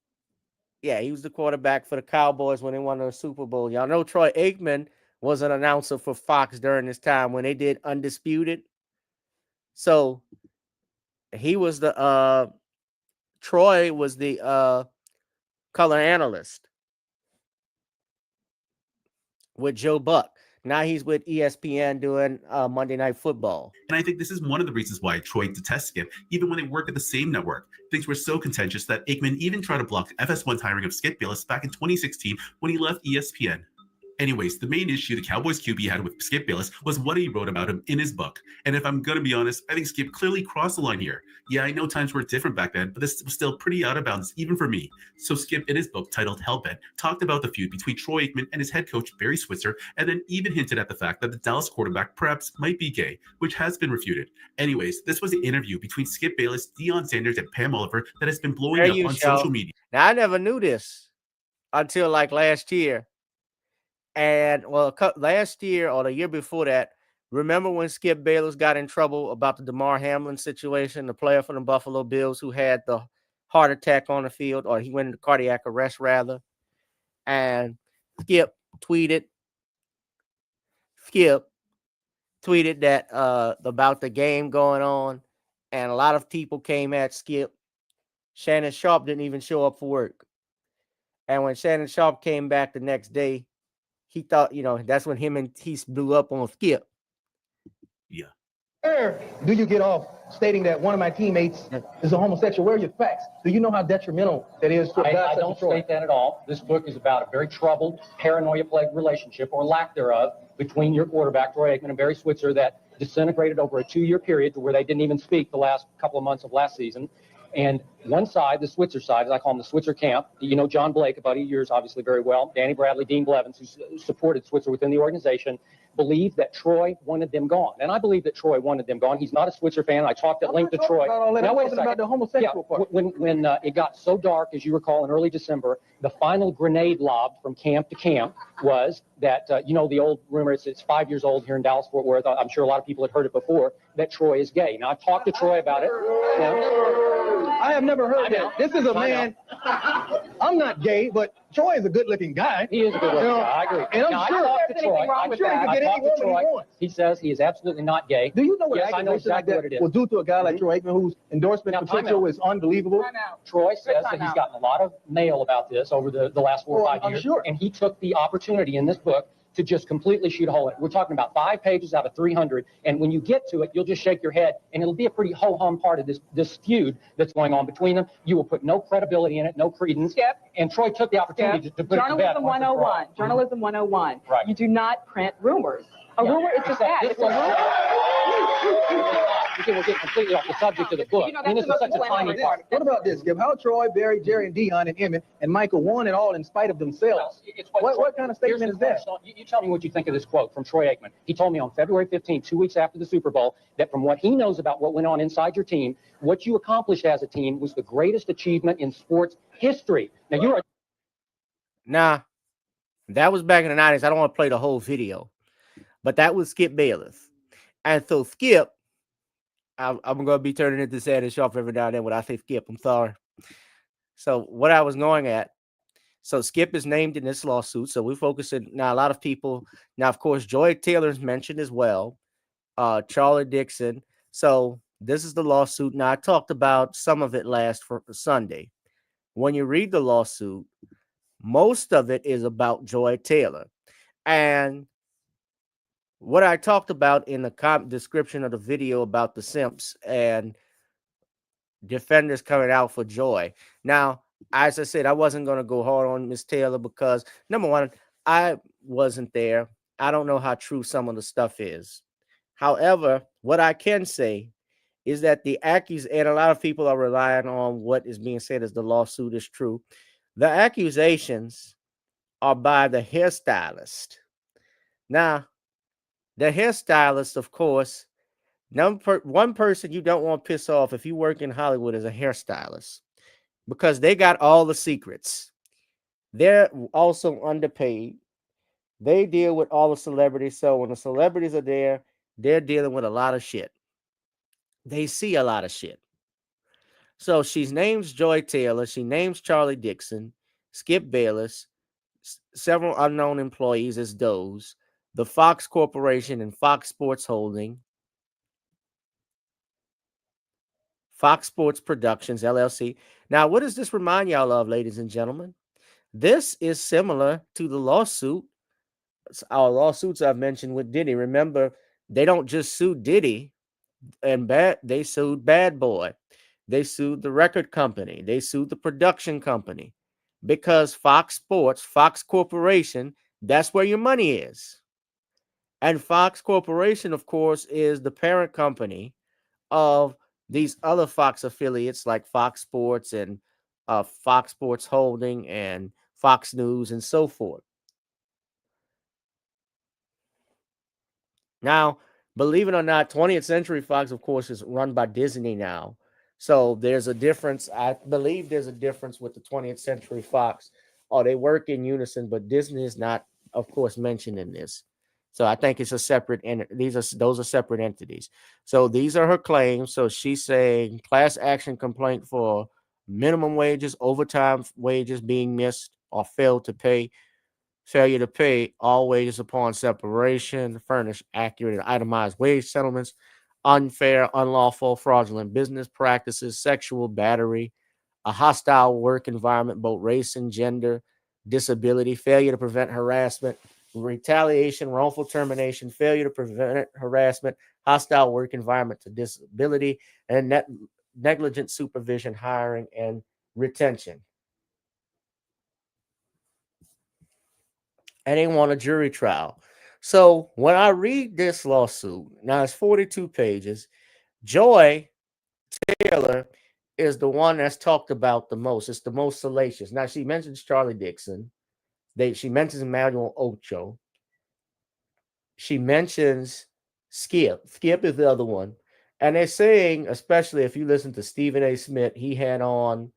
yeah, he was the quarterback for the Cowboys when they won the Super Bowl. Y'all know Troy Aikman was an announcer for Fox during this time when they did Undisputed. So he was the Troy was the color analyst with Joe Buck. Now he's with ESPN doing Monday Night Football. And I think this is one of the reasons why Troy detests Skip, even when they work at the same network. Things were so contentious that Aikman even tried to block FS1's hiring of Skip Bayless back in 2016 when he left ESPN. Anyways, the main issue the Cowboys QB had with Skip Bayless was what he wrote about him in his book. And if I'm going to be honest, I think Skip clearly crossed the line here. Yeah, I know times were different back then, but this was still pretty out of bounds, even for me. So Skip, in his book titled Hellbent, talked about the feud between Troy Aikman and his head coach, Barry Switzer, and then even hinted at the fact that the Dallas quarterback perhaps might be gay, which has been refuted. Anyways, this was the interview between Skip Bayless, Deion Sanders, and Pam Oliver that has been blowing up on social media. Now, I never knew this until like last year. And well, last year or the year before that, remember when Skip Bayless got in trouble about the DeMar Hamlin situation, the player from the Buffalo Bills who had the heart attack on the field, or he went into cardiac arrest rather. And Skip tweeted that about the game going on, and a lot of people came at Skip. Shannon Sharp didn't even show up for work. And when Shannon Sharp came back the next day, he thought, that's when him and Tease blew up on Skip. Yeah. Where do you get off stating that one of my teammates is a homosexual? Where are your facts? Do you know how detrimental that is to a guy I don't state that at all. This book is about a very troubled, paranoia-plagued relationship, or lack thereof, between your quarterback, Troy Aikman, and Barry Switzer that disintegrated over a 2-year period to where they didn't even speak the last couple of months of last season. And one side, the Switzer side, as I call him, the Switzer camp, John Blake, a buddy of yours, obviously very well, Danny Bradley, Dean Blevins, who supported Switzer within the organization, believed that Troy wanted them gone. And I believe that Troy wanted them gone. He's not a Switzer fan. I talked at length to Troy. Now, wait a second. About the homosexual part. When it got so dark, as you recall, in early December, the final grenade lob from camp to camp was that, the old rumor, it's 5 years old here in Dallas-Fort Worth. I'm sure a lot of people had heard it before, that Troy is gay. Now, I've talked to Troy about it. I have never heard that. This is a man. I'm not gay, but Troy is a good-looking guy. He is a good-looking guy. I agree. And I'm sure there's anything wrong with that. He can get any woman he wants. He says he is absolutely not gay. Do you know what yes, I know exactly what it is. will do to a guy like Troy Aikman, whose endorsement potential is unbelievable? Troy says that he's gotten a lot of mail about this over the last 4 or 5 years. Sure. And he took the opportunity in this book to just completely shoot a hole in it. We're talking about 5 pages out of 300. And when you get to it, you'll just shake your head, and it'll be a pretty ho-hum part of this feud that's going on between them. You will put no credibility in it, no credence. And Troy took the opportunity to put Journalism it to bed. 101. Journalism 101. Right. You do not print rumors. A rumor is just that. It's a rumor. You see, we're getting completely off the subject of the book. I mean, this is such a tiny part. What about this, Skip? How Troy, Barry, Jerry, and Dion, and Emmett, and Michael won it all in spite of themselves? What kind of statement is that? You tell me what you think of this quote from Troy Aikman. He told me on February 15th, 2 weeks after the Super Bowl, that from what he knows about what went on inside your team, what you accomplished as a team was the greatest achievement in sports history. Now, you're a Nah, that was back in the 90s. I don't want to play the whole video, but that was Skip Bayless. And so Skip, I'm going to be turning into Sanders Sharp every now and then when I say Skip. I'm sorry. So what I was going at, so Skip is named in this lawsuit. So we're focusing now. A lot of people now, of course, Joy Taylor's mentioned as well. Charlie Dixon. So this is the lawsuit. Now I talked about some of it last for Sunday. When you read the lawsuit, most of it is about Joy Taylor. And what I talked about in the description of the video about the simps and defenders coming out for Joy. Now, as I said, I wasn't going to go hard on Miss Taylor because, number one, I wasn't there. I don't know how true some of the stuff is. However, what I can say is that the accusation, and a lot of people are relying on what is being said as the lawsuit is true. The accusations are by the hairstylist. Now, the hairstylist, of course, one person you don't want to piss off if you work in Hollywood is a hairstylist because they got all the secrets. They're also underpaid. They deal with all the celebrities. So when the celebrities are there, they're dealing with a lot of shit. They see a lot of shit. So she names Joy Taylor. She names Charlie Dixon, Skip Bayless, several unknown employees as those, the Fox Corporation and Fox Sports Holding, Fox Sports Productions, LLC. Now, what does this remind y'all of, ladies and gentlemen? This is similar to the lawsuit, our lawsuits I've mentioned with Diddy. Remember, they don't just sue Diddy and they sued Bad Boy. They sued the record company. They sued the production company because Fox Sports, Fox Corporation, that's where your money is. And Fox Corporation, of course, is the parent company of these other Fox affiliates like Fox Sports and Fox Sports Holding and Fox News and so forth. Now, believe it or not, 20th Century Fox, of course, is run by Disney now. So there's a difference. I believe there's a difference with the 20th Century Fox. Oh, they work in unison, but Disney is not, of course, mentioned in this. So I think it's a separate, and those are separate entities. So these are her claims. So she's saying class action complaint for minimum wages, overtime wages being missed or failure to pay all wages upon separation, furnish accurate and itemized wage settlements, unfair, unlawful, fraudulent business practices, sexual battery, a hostile work environment, both race and gender, disability, failure to prevent harassment, retaliation, wrongful termination, failure to prevent harassment, hostile work environment to disability, and negligent supervision, hiring, and retention. And they want a jury trial. So when I read this lawsuit, now it's 42 pages, Joy Taylor is the one that's talked about the most. It's the most salacious. Now she mentions Charlie Dixon. She mentions Emmanuel Ocho. She mentions Skip. Skip is the other one. And they're saying, especially if you listen to Stephen A. Smith, he had on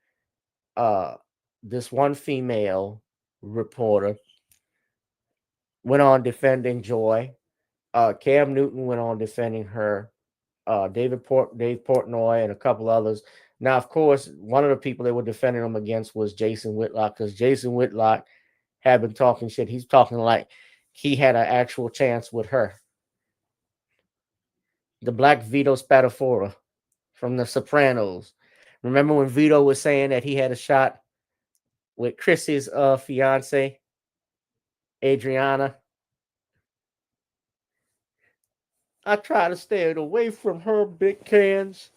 this one female reporter, went on defending Joy. Cam Newton went on defending her. Dave Portnoy and a couple others. Now, of course, one of the people they were defending them against was Jason Whitlock, because Jason Whitlock had been talking shit. He's talking like he had an actual chance with her. The black Vito Spatafora from The Sopranos. Remember when Vito was saying that he had a shot with Chrissy's fiance, Adriana? I try to stay away from her big cans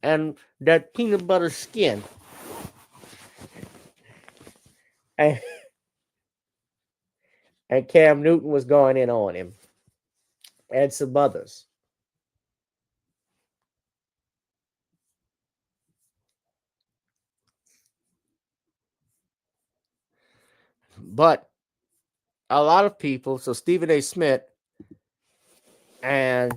and that peanut butter skin. And Cam Newton was going in on him. And some others. But a lot of people, so Stephen A. Smith and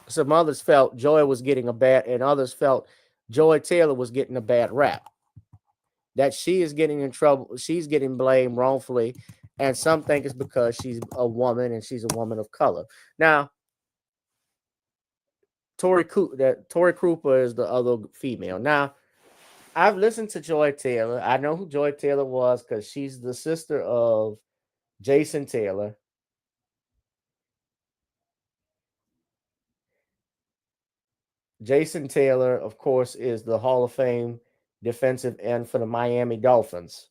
some others felt Joy was getting a bad, and others felt Joy Taylor was getting a bad rap. That she is getting in trouble, she's getting blamed wrongfully, and some think it's because she's a woman and she's a woman of color. Now, Tori Krupa is the other female. Now, I've listened to Joy Taylor. I know who Joy Taylor was because she's the sister of Jason Taylor. Jason Taylor, of course, is the Hall of Fame defensive end for the Miami Dolphins.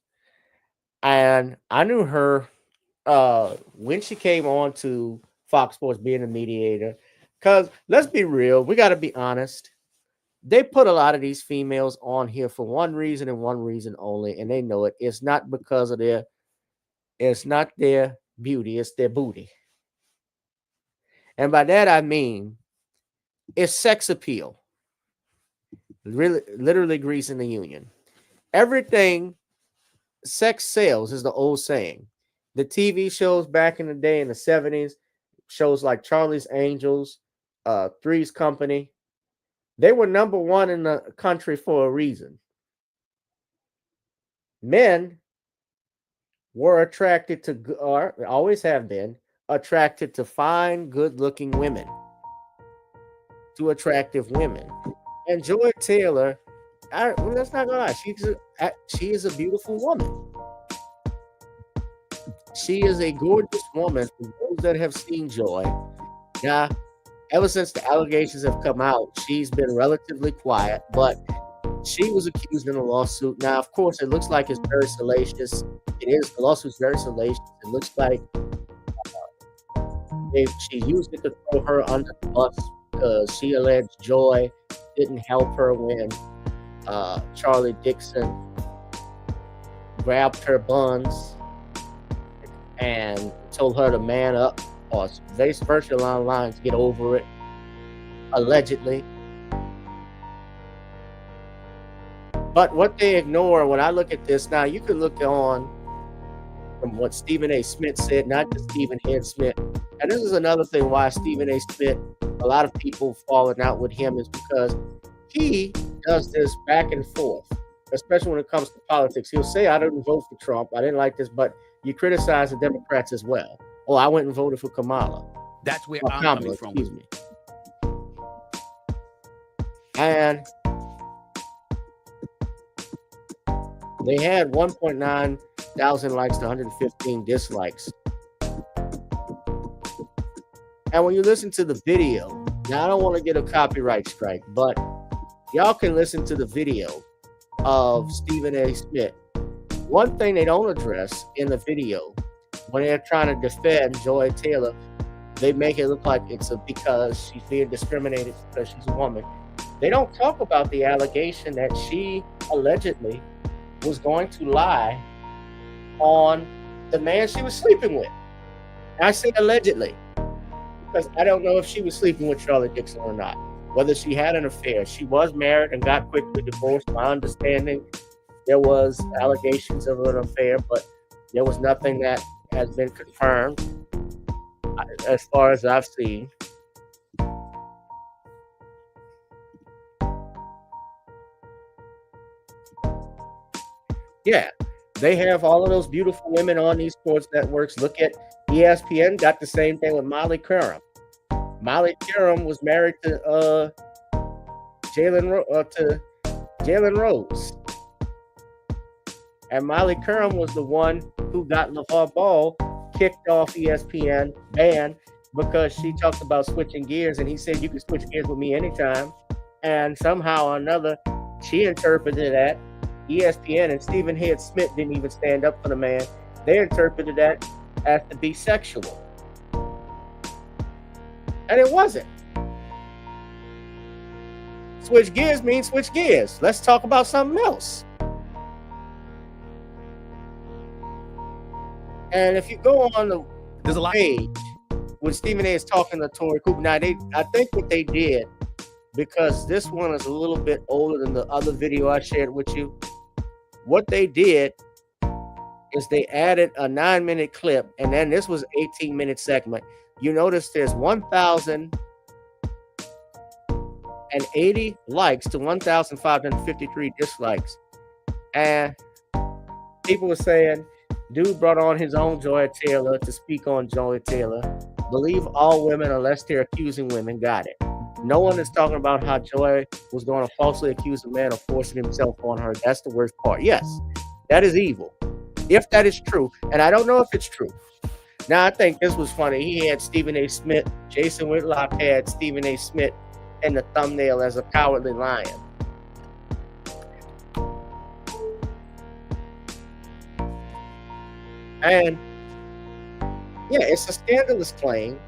And I knew her when she came on to Fox Sports being a mediator. Because let's be real, we got to be honest. They put a lot of these females on here for one reason and one reason only, and they know it. It's not because of it's not their beauty, it's their booty. And by that I mean it's sex appeal. Really, literally greasing the union. Everything sex sells is the old saying. The TV shows back in the day in the 70s, shows like Charlie's Angels, Three's Company, they were number one in the country for a reason. Men were attracted to, or always have been, attracted to fine, good-looking women, to attractive women. And Joy Taylor, let's not go lie, she is a beautiful woman. She is a gorgeous woman. For those that have seen Joy, now, ever since the allegations have come out, she's been relatively quiet, but she was accused in a lawsuit. Now, of course, it looks like it's very salacious. It is. The lawsuit's very salacious. It looks like she used it to throw her under the bus because she alleged Joy didn't help her when Charlie Dixon grabbed her buns and told her to man up, or vice versa along the lines, get over it, allegedly. But what they ignore when I look at this, now you can look on from what Stephen A. Smith said, not just Stephen A. Smith. And this is another thing why Stephen A. Smith, a lot of people falling out with him, is because he does this back and forth, especially when it comes to politics. He'll say, I didn't vote for Trump, I didn't like this, but you criticize the Democrats as well. Oh, I went and voted for Kamala. That's where I'm coming from. Excuse me. And they had 1.9 thousand likes to 115 dislikes. And when you listen to the video, now I don't want to get a copyright strike, but y'all can listen to the video of Stephen A. Smith. One thing they don't address in the video, when they're trying to defend Joy Taylor, they make it look like it's because she's being discriminated because she's a woman. They don't talk about the allegation that she allegedly was going to lie on the man she was sleeping with. I say allegedly because I don't know if she was sleeping with Charlie Dixon or not, whether she had an affair. She was married and got quickly divorced. My understanding, there was allegations of an affair, but there was nothing that has been confirmed as far as I've seen. Yeah, they have all of those beautiful women on these sports networks. Look at ESPN, got the same thing with Molly Curran. Molly Curran was married to Jalen Rose. And Molly Curran was the one who got LeVar Ball kicked off ESPN, banned, because she talked about switching gears, and he said, you can switch gears with me anytime. And somehow or another, she interpreted that. ESPN and Stephen A. Smith didn't even stand up for the man. They interpreted that as to be sexual. And it wasn't. Switch gears means switch gears. Let's talk about something else. And if you go on the page when Stephen A. is talking to Tori Cooper, now I think what they did, because this one is a little bit older than the other video I shared with you, what they did is they added a 9-minute clip, and then this was 18-minute segment. You notice there's 1,080 likes to 1,553 dislikes. And people were saying, dude brought on his own Joy Taylor to speak on Joy Taylor. Believe all women unless they're accusing women. Got it. No one is talking about how Joy was going to falsely accuse a man of forcing himself on her. That's the worst part. Yes, that is evil. If that is true, and I don't know if it's true. Now, I think this was funny. He had Stephen A. Smith. Jason Whitlock had Stephen A. Smith in the thumbnail as a cowardly lion. And yeah, it's a scandalous claim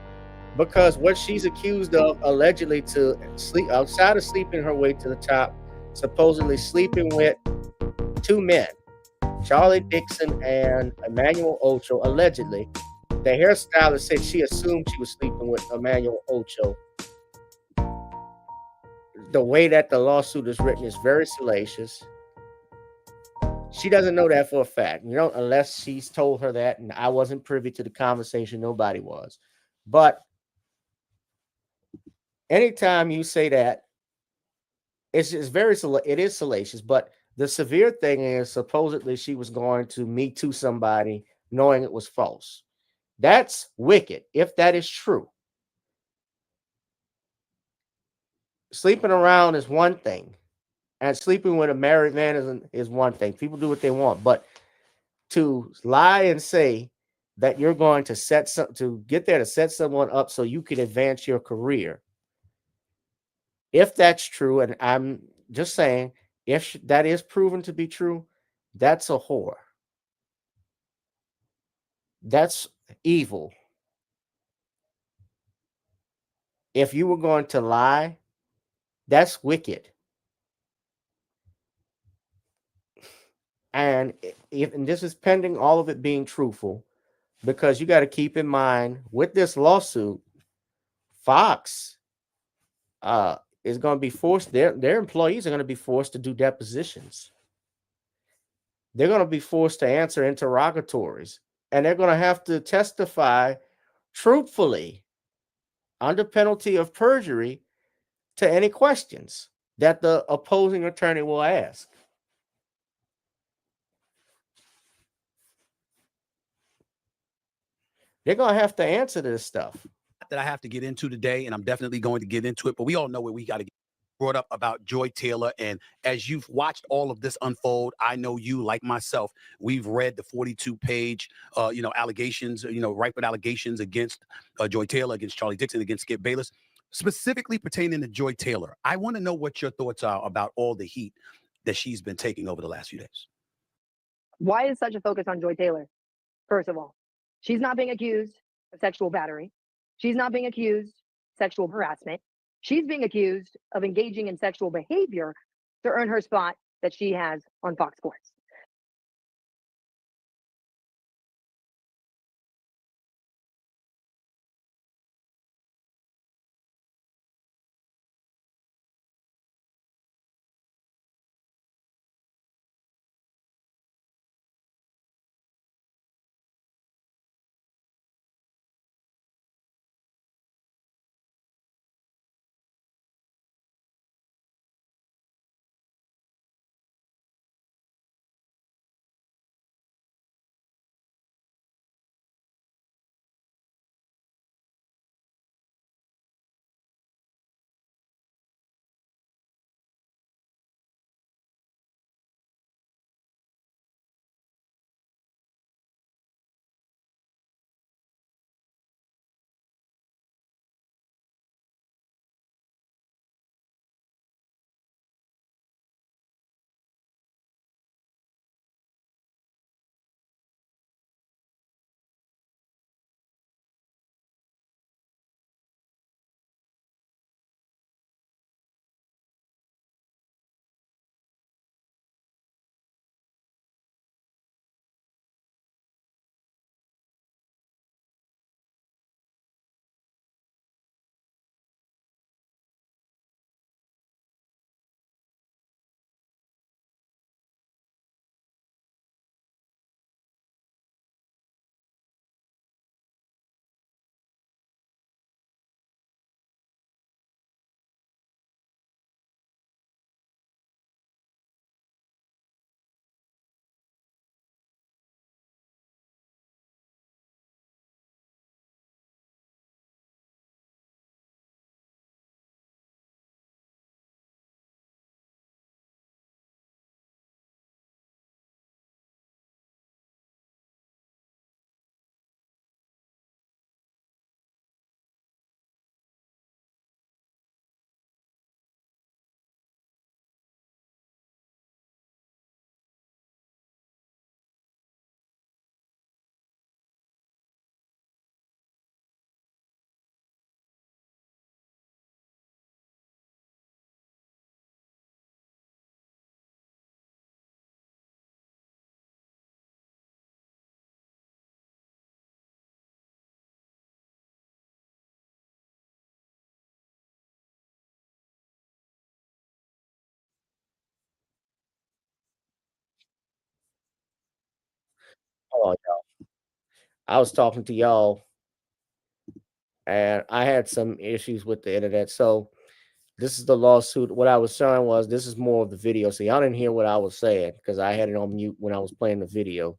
because what she's accused of, allegedly to sleep outside of sleeping her way to the top, supposedly sleeping with two men, Charlie Dixon and Emmanuel Ocho, allegedly. The hairstylist said she assumed she was sleeping with Emmanuel Ocho. The way that the lawsuit is written is very salacious. She doesn't know that for a fact, unless she's told her that, and I wasn't privy to the conversation. Nobody was. But anytime you say that, it's just it is salacious. But the severe thing is supposedly she was going to Me Too somebody knowing it was false. That's wicked, if that is true. Sleeping around is one thing, and sleeping with a married man is one thing. People do what they want, but to lie and say that you're going to set someone up so you can advance your career, if that's true, and I'm just saying, if that is proven to be true, that's a whore. That's evil. If you were going to lie, that's wicked. And this is pending all of it being truthful, because you got to keep in mind with this lawsuit, Fox is going to be forced, their employees are going to be forced to do depositions. They're going to be forced to answer interrogatories, and they're going to have to testify truthfully under penalty of perjury to any questions that the opposing attorney will ask. They're going to have to answer this stuff. That I have to get into today, and I'm definitely going to get into it, but we all know where we got to get brought up about Joy Taylor. And as you've watched all of this unfold, I know you, like myself, we've read the 42-page, allegations, ripe allegations against Joy Taylor, against Charlie Dixon, against Skip Bayless, specifically pertaining to Joy Taylor. I want to know what your thoughts are about all the heat that she's been taking over the last few days. Why is such a focus on Joy Taylor? First of all, she's not being accused of sexual battery. She's not being accused of sexual harassment. She's being accused of engaging in sexual behavior to earn her spot that she has on Fox Sports. Hold on, y'all. I was talking to y'all, and I had some issues with the internet. So this is the lawsuit. What I was showing was this is more of the video. So y'all didn't hear what I was saying because I had it on mute when I was playing the video.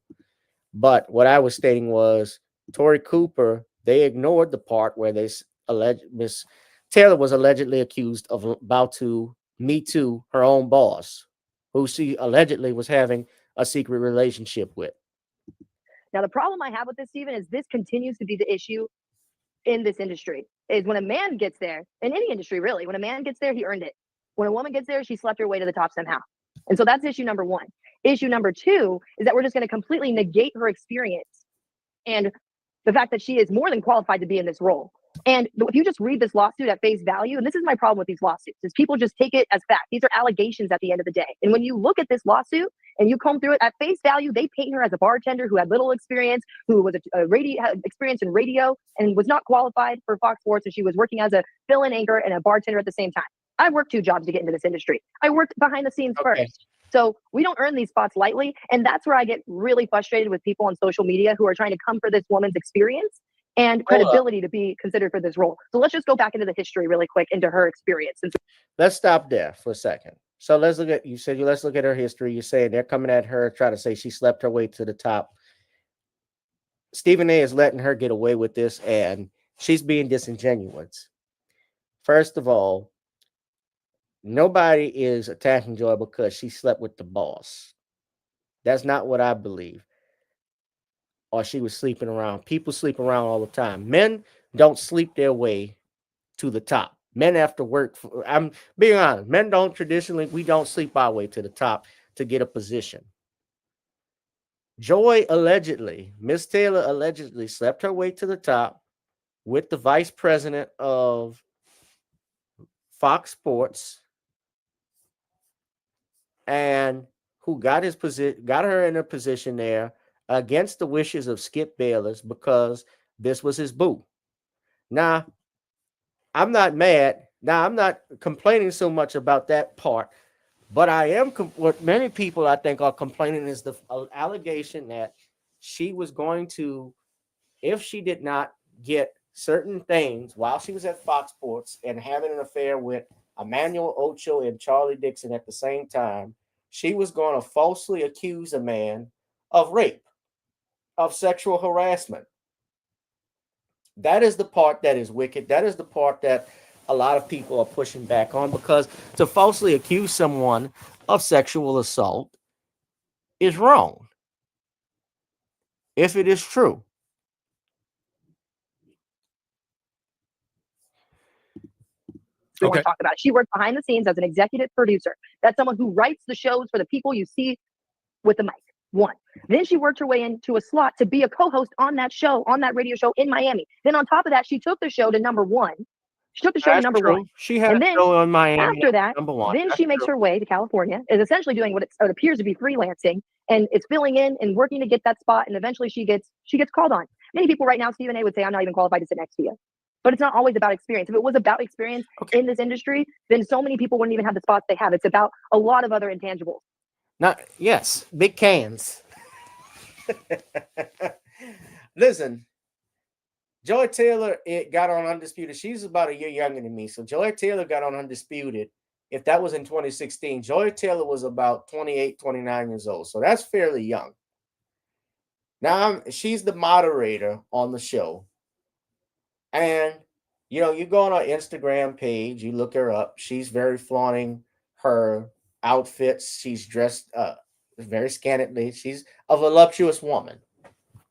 But what I was stating was Tori Cooper, they ignored the part where they alleged Miss Taylor was allegedly accused of about to Me Too her own boss, who she allegedly was having a secret relationship with. Now, the problem I have with this, Stephen, is this continues to be the issue in this industry. Is when a man gets there, in any industry really, when a man gets there, he earned it. When a woman gets there, she slept her way to the top somehow. And so that's issue number one. Issue number two is that we're just going to completely negate her experience and the fact that she is more than qualified to be in this role. And if you just read this lawsuit at face value, and this is my problem with these lawsuits, is people just take it as fact. These are allegations at the end of the day. And when you look at this lawsuit and you comb through it at face value, they paint her as a bartender who had little experience, who was a had experience in radio and was not qualified for Fox Sports, and she was working as a fill-in anchor and a bartender at the same time. I worked 2 jobs to get into this industry. I worked behind the scenes first. So we don't earn these spots lightly. And that's where I get really frustrated with people on social media who are trying to come for this woman's experience and credibility to be considered for this role. So let's just go back into the history really quick into her experience. Let's stop there for a second. So let's look at, you said let's look at her history. You're saying they're coming at her, trying to say she slept her way to the top. Stephen A is letting her get away with this, and she's being disingenuous. First of all, nobody is attacking Joy because she slept with the boss. That's not what I believe. Or she was sleeping around. People sleep around all the time. Men don't sleep their way to the top. Men have to work. I'm being honest. Men don't traditionally, we don't sleep our way to the top to get a position. Joy allegedly, Miss Taylor allegedly slept her way to the top with the vice president of Fox Sports, and who got her in a position there against the wishes of Skip Bayless because this was his boo. Now, I'm not mad. Now, I'm not complaining so much about that part, but I am what many people I think are complaining is the allegation that she was going to, if she did not get certain things while she was at Fox Sports and having an affair with Emmanuel Ocho and Charlie Dixon at the same time, she was going to falsely accuse a man of rape, of sexual harassment. That is the part that is wicked. That is the part that a lot of people are pushing back on, because to falsely accuse someone of sexual assault is wrong if it is true. We want to talk about it. She worked behind the scenes as an executive producer. That's someone who writes the shows for the people you see with the mic. One. Then she worked her way into a slot to be a co-host on that show, on that radio show in Miami. Then on top of that, she took the show to number 1. She took the show to number 1. She had a show on Miami after that, number 1. then she makes her way to California, is essentially doing what it appears to be freelancing, and it's filling in and working to get that spot, and eventually she gets called on. Many people right now, Stephen A would say, I'm not even qualified to sit next to you. But it's not always about experience. If it was about experience in this industry, then so many people wouldn't even have the spots they have. It's about a lot of other intangibles. Yes, big cans. Listen, Joy Taylor got on Undisputed. She's about a year younger than me. So Joy Taylor got on Undisputed. If that was in 2016, Joy Taylor was about 28, 29 years old. So that's fairly young. Now she's the moderator on the show. And, you go on her Instagram page, you look her up. She's very flaunting her outfits. She's dressed very scantily. She's a voluptuous woman.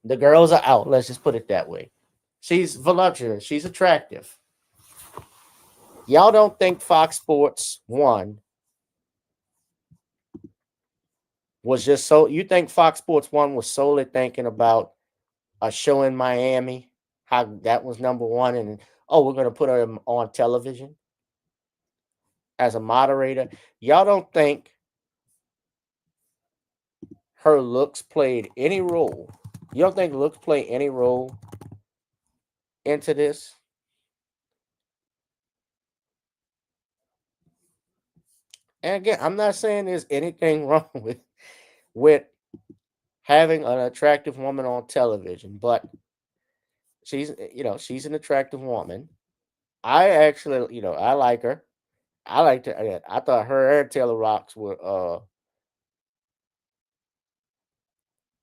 The girls are out. Let's just put it that way. She's voluptuous. She's attractive. Y'all don't think Fox Sports 1 was just you think Fox Sports 1 was solely thinking about a show in Miami? How that was number 1, and we're going to put her on television as a moderator. Y'all don't think her looks played any role? You don't think looks play any role into this? And again, I'm not saying there's anything wrong with having an attractive woman on television, but she's an attractive woman. I actually, I like her. I liked her. I thought her and Taylor Rocks were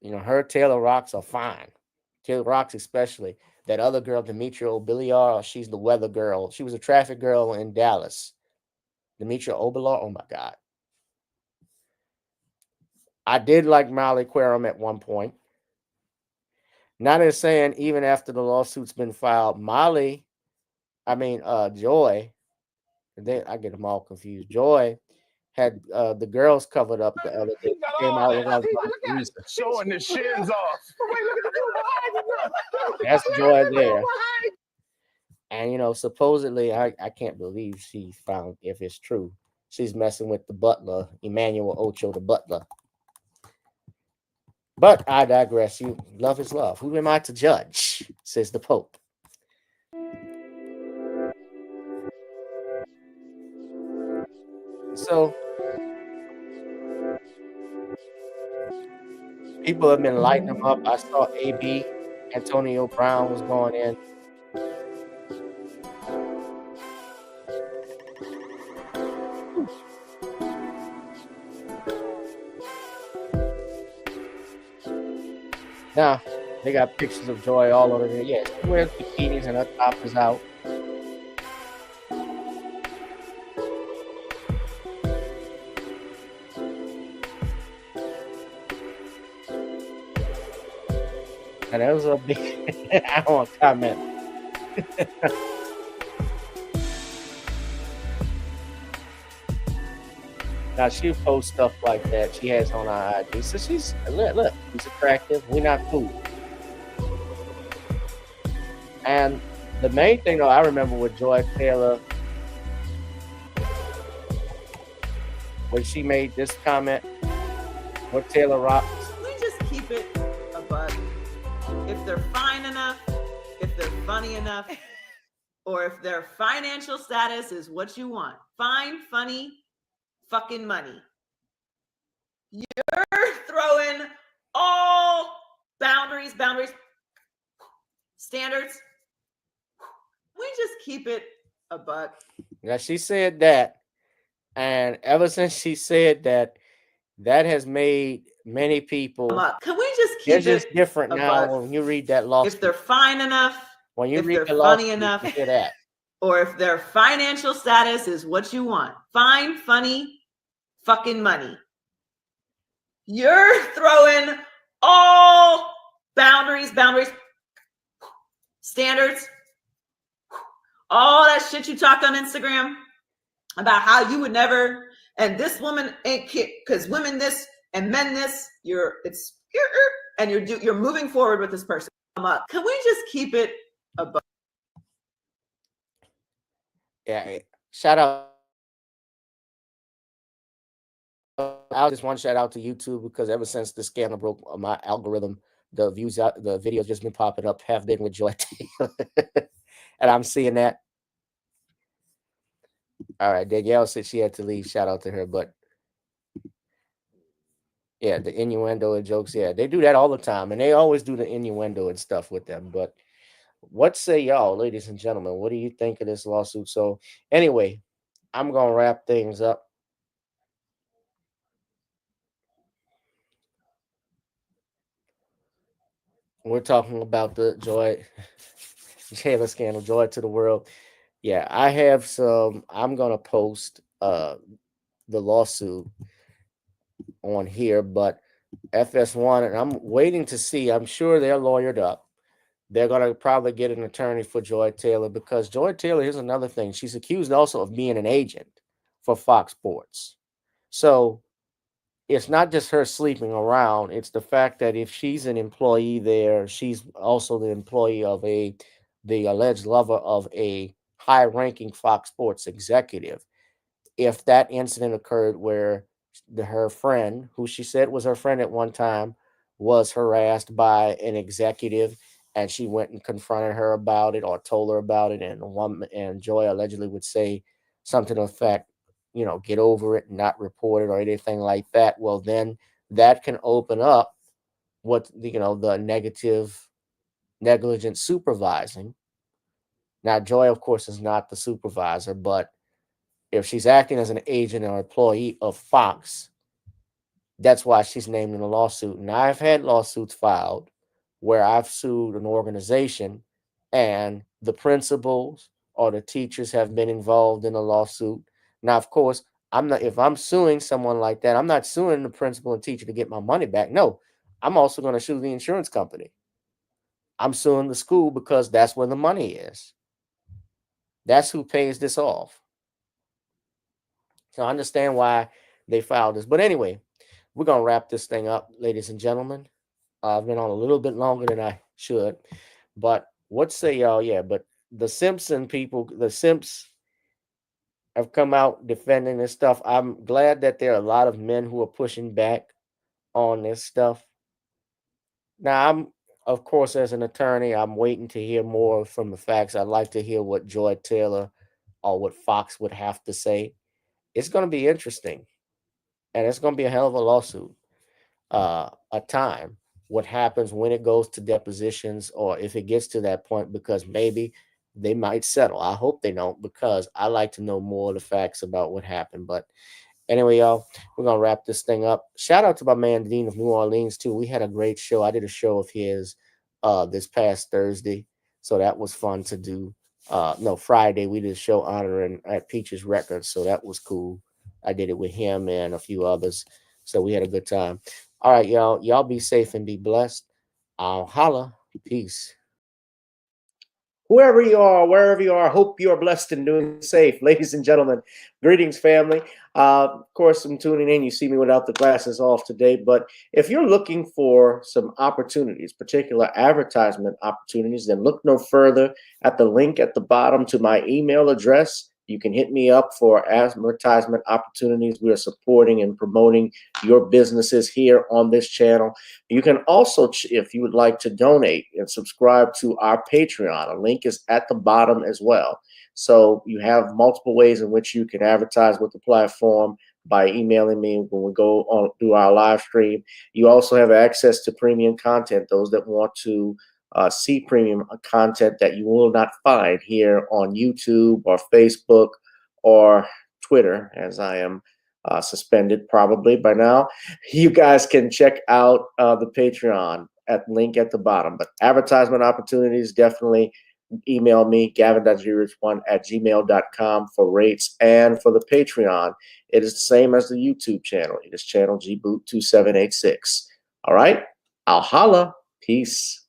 her Taylor Rocks are fine. Taylor Rocks, especially that other girl, Demetria Obiliar, she's the weather girl. She was a traffic girl in Dallas. Demetria Obiliar, oh my God. I did like Molly Querum at one point. Not as saying even after the lawsuit's been filed, Joy, I get them all confused. Joy had the girls covered up the other day. Came out showing the shins off. That's Joy there. And supposedly, I can't believe she found, if it's true, she's messing with the butler, Emmanuel Ocho, the butler. But I digress. Love is love. Who am I to judge? Says the Pope. So people have been lighting them up. I saw AB, Antonio Brown was going in. Now, they got pictures of Joy all over there. Yeah, she wears bikinis and her top is out. And that was a big, I don't want to comment. Now, she posts stuff like that. She has on her IG. So she's, look, she's attractive. We're not cool. And the main thing, though, I remember with Joy Taylor, when she made this comment with Taylor Rocks. We just keep it a buck. If they're fine enough, if they're funny enough, or if their financial status is what you want. Fine, funny, fucking money. You're throwing all boundaries, standards. We just keep it a buck. Now, she said that. And ever since she said that, that has made many people. Can we just keep it? It's just different now buck. when you read that lawsuit. If they're fine enough, when you if read they're the funny lawsuit, enough, you hear that. Or if their financial status is what you want. Fine, funny, fucking money. You're throwing all boundaries, standards, all that shit you talk on Instagram about how you would never, and this woman ain't because women this and men this, you're moving forward with this person. Can we just keep it above? Yeah, shout out. I just want to shout out to YouTube because ever since the scandal broke my algorithm, the videos just been popping up, have been with Joy Taylor. And I'm seeing that. All right, Danielle said she had to leave. Shout out to her. But yeah, the innuendo and jokes, yeah, they do that all the time. And they always do the innuendo and stuff with them. But what say y'all, ladies and gentlemen? What do you think of this lawsuit? So anyway, I'm going to wrap things up. We're talking about the Joy Taylor scandal, joy to the world. Yeah, I have some. I'm going to post the lawsuit on here, but FS1, and I'm waiting to see. I'm sure they're lawyered up. They're going to probably get an attorney for Joy Taylor because Joy Taylor, here's another thing. She's accused also of being an agent for Fox Sports. So it's not just her sleeping around. It's the fact that if she's an employee there, she's also the employee of the alleged lover of a high-ranking Fox Sports executive. If that incident occurred where her friend, who she said was her friend at one time, was harassed by an executive, and she went and confronted her about it or told her about it, and Joy allegedly would say something to the effect, get over it, not report it or anything like that. Well, then that can open up what the negligent supervising. Now, Joy, of course, is not the supervisor, but if she's acting as an agent or employee of Fox, that's why she's named in a lawsuit. And I've had lawsuits filed where I've sued an organization and the principals or the teachers have been involved in a lawsuit. Now, of course, if I'm suing someone like that, I'm not suing the principal and teacher to get my money back. No, I'm also going to sue the insurance company. I'm suing the school because that's where the money is. That's who pays this off. So I understand why they filed this. But anyway, we're going to wrap this thing up, ladies and gentlemen. I've been on a little bit longer than I should. But what say y'all? Yeah, but the Simpson people, the Simps have come out defending this stuff. I'm glad that there are a lot of men who are pushing back on this stuff. Now, of course, as an attorney, I'm waiting to hear more from the facts. I'd like to hear what Joy Taylor or what Fox would have to say. It's going to be interesting, and it's going to be a hell of a lawsuit. A time, what happens when it goes to depositions, or if it gets to that point, because maybe they might settle. I hope they don't, because I like to know more of the facts about what happened. But anyway, y'all, we're going to wrap this thing up. Shout out to my man, Dean of New Orleans, too. We had a great show. I did a show of his this past Thursday, so that was fun to do. No, Friday, we did a show honoring at Peaches Records, so that was cool. I did it with him and a few others, so we had a good time. All right, y'all. Y'all be safe and be blessed. I'll holla. Peace. Whoever you are, wherever you are, hope you are blessed and doing safe. Ladies and gentlemen, greetings, family. Of course, I'm tuning in. You see me without the glasses off today. But if you're looking for some opportunities, particular advertisement opportunities, then look no further at the link at the bottom to my email address. You can hit me up for advertisement opportunities. We are supporting and promoting your businesses here on this channel. You can also, if you would like to donate and subscribe to our Patreon, a link is at the bottom as well. So you have multiple ways in which you can advertise with the platform by emailing me when we go on do our live stream. You also have access to premium content, those that want to see premium content that you will not find here on YouTube or Facebook or Twitter, as I am suspended probably by now. You guys can check out the Patreon at link at the bottom. But advertisement opportunities, definitely email me, gavin.grich1@gmail.com for rates. And for the Patreon, it is the same as the YouTube channel. It is channel gboot2786. All right, I'll holla. Peace.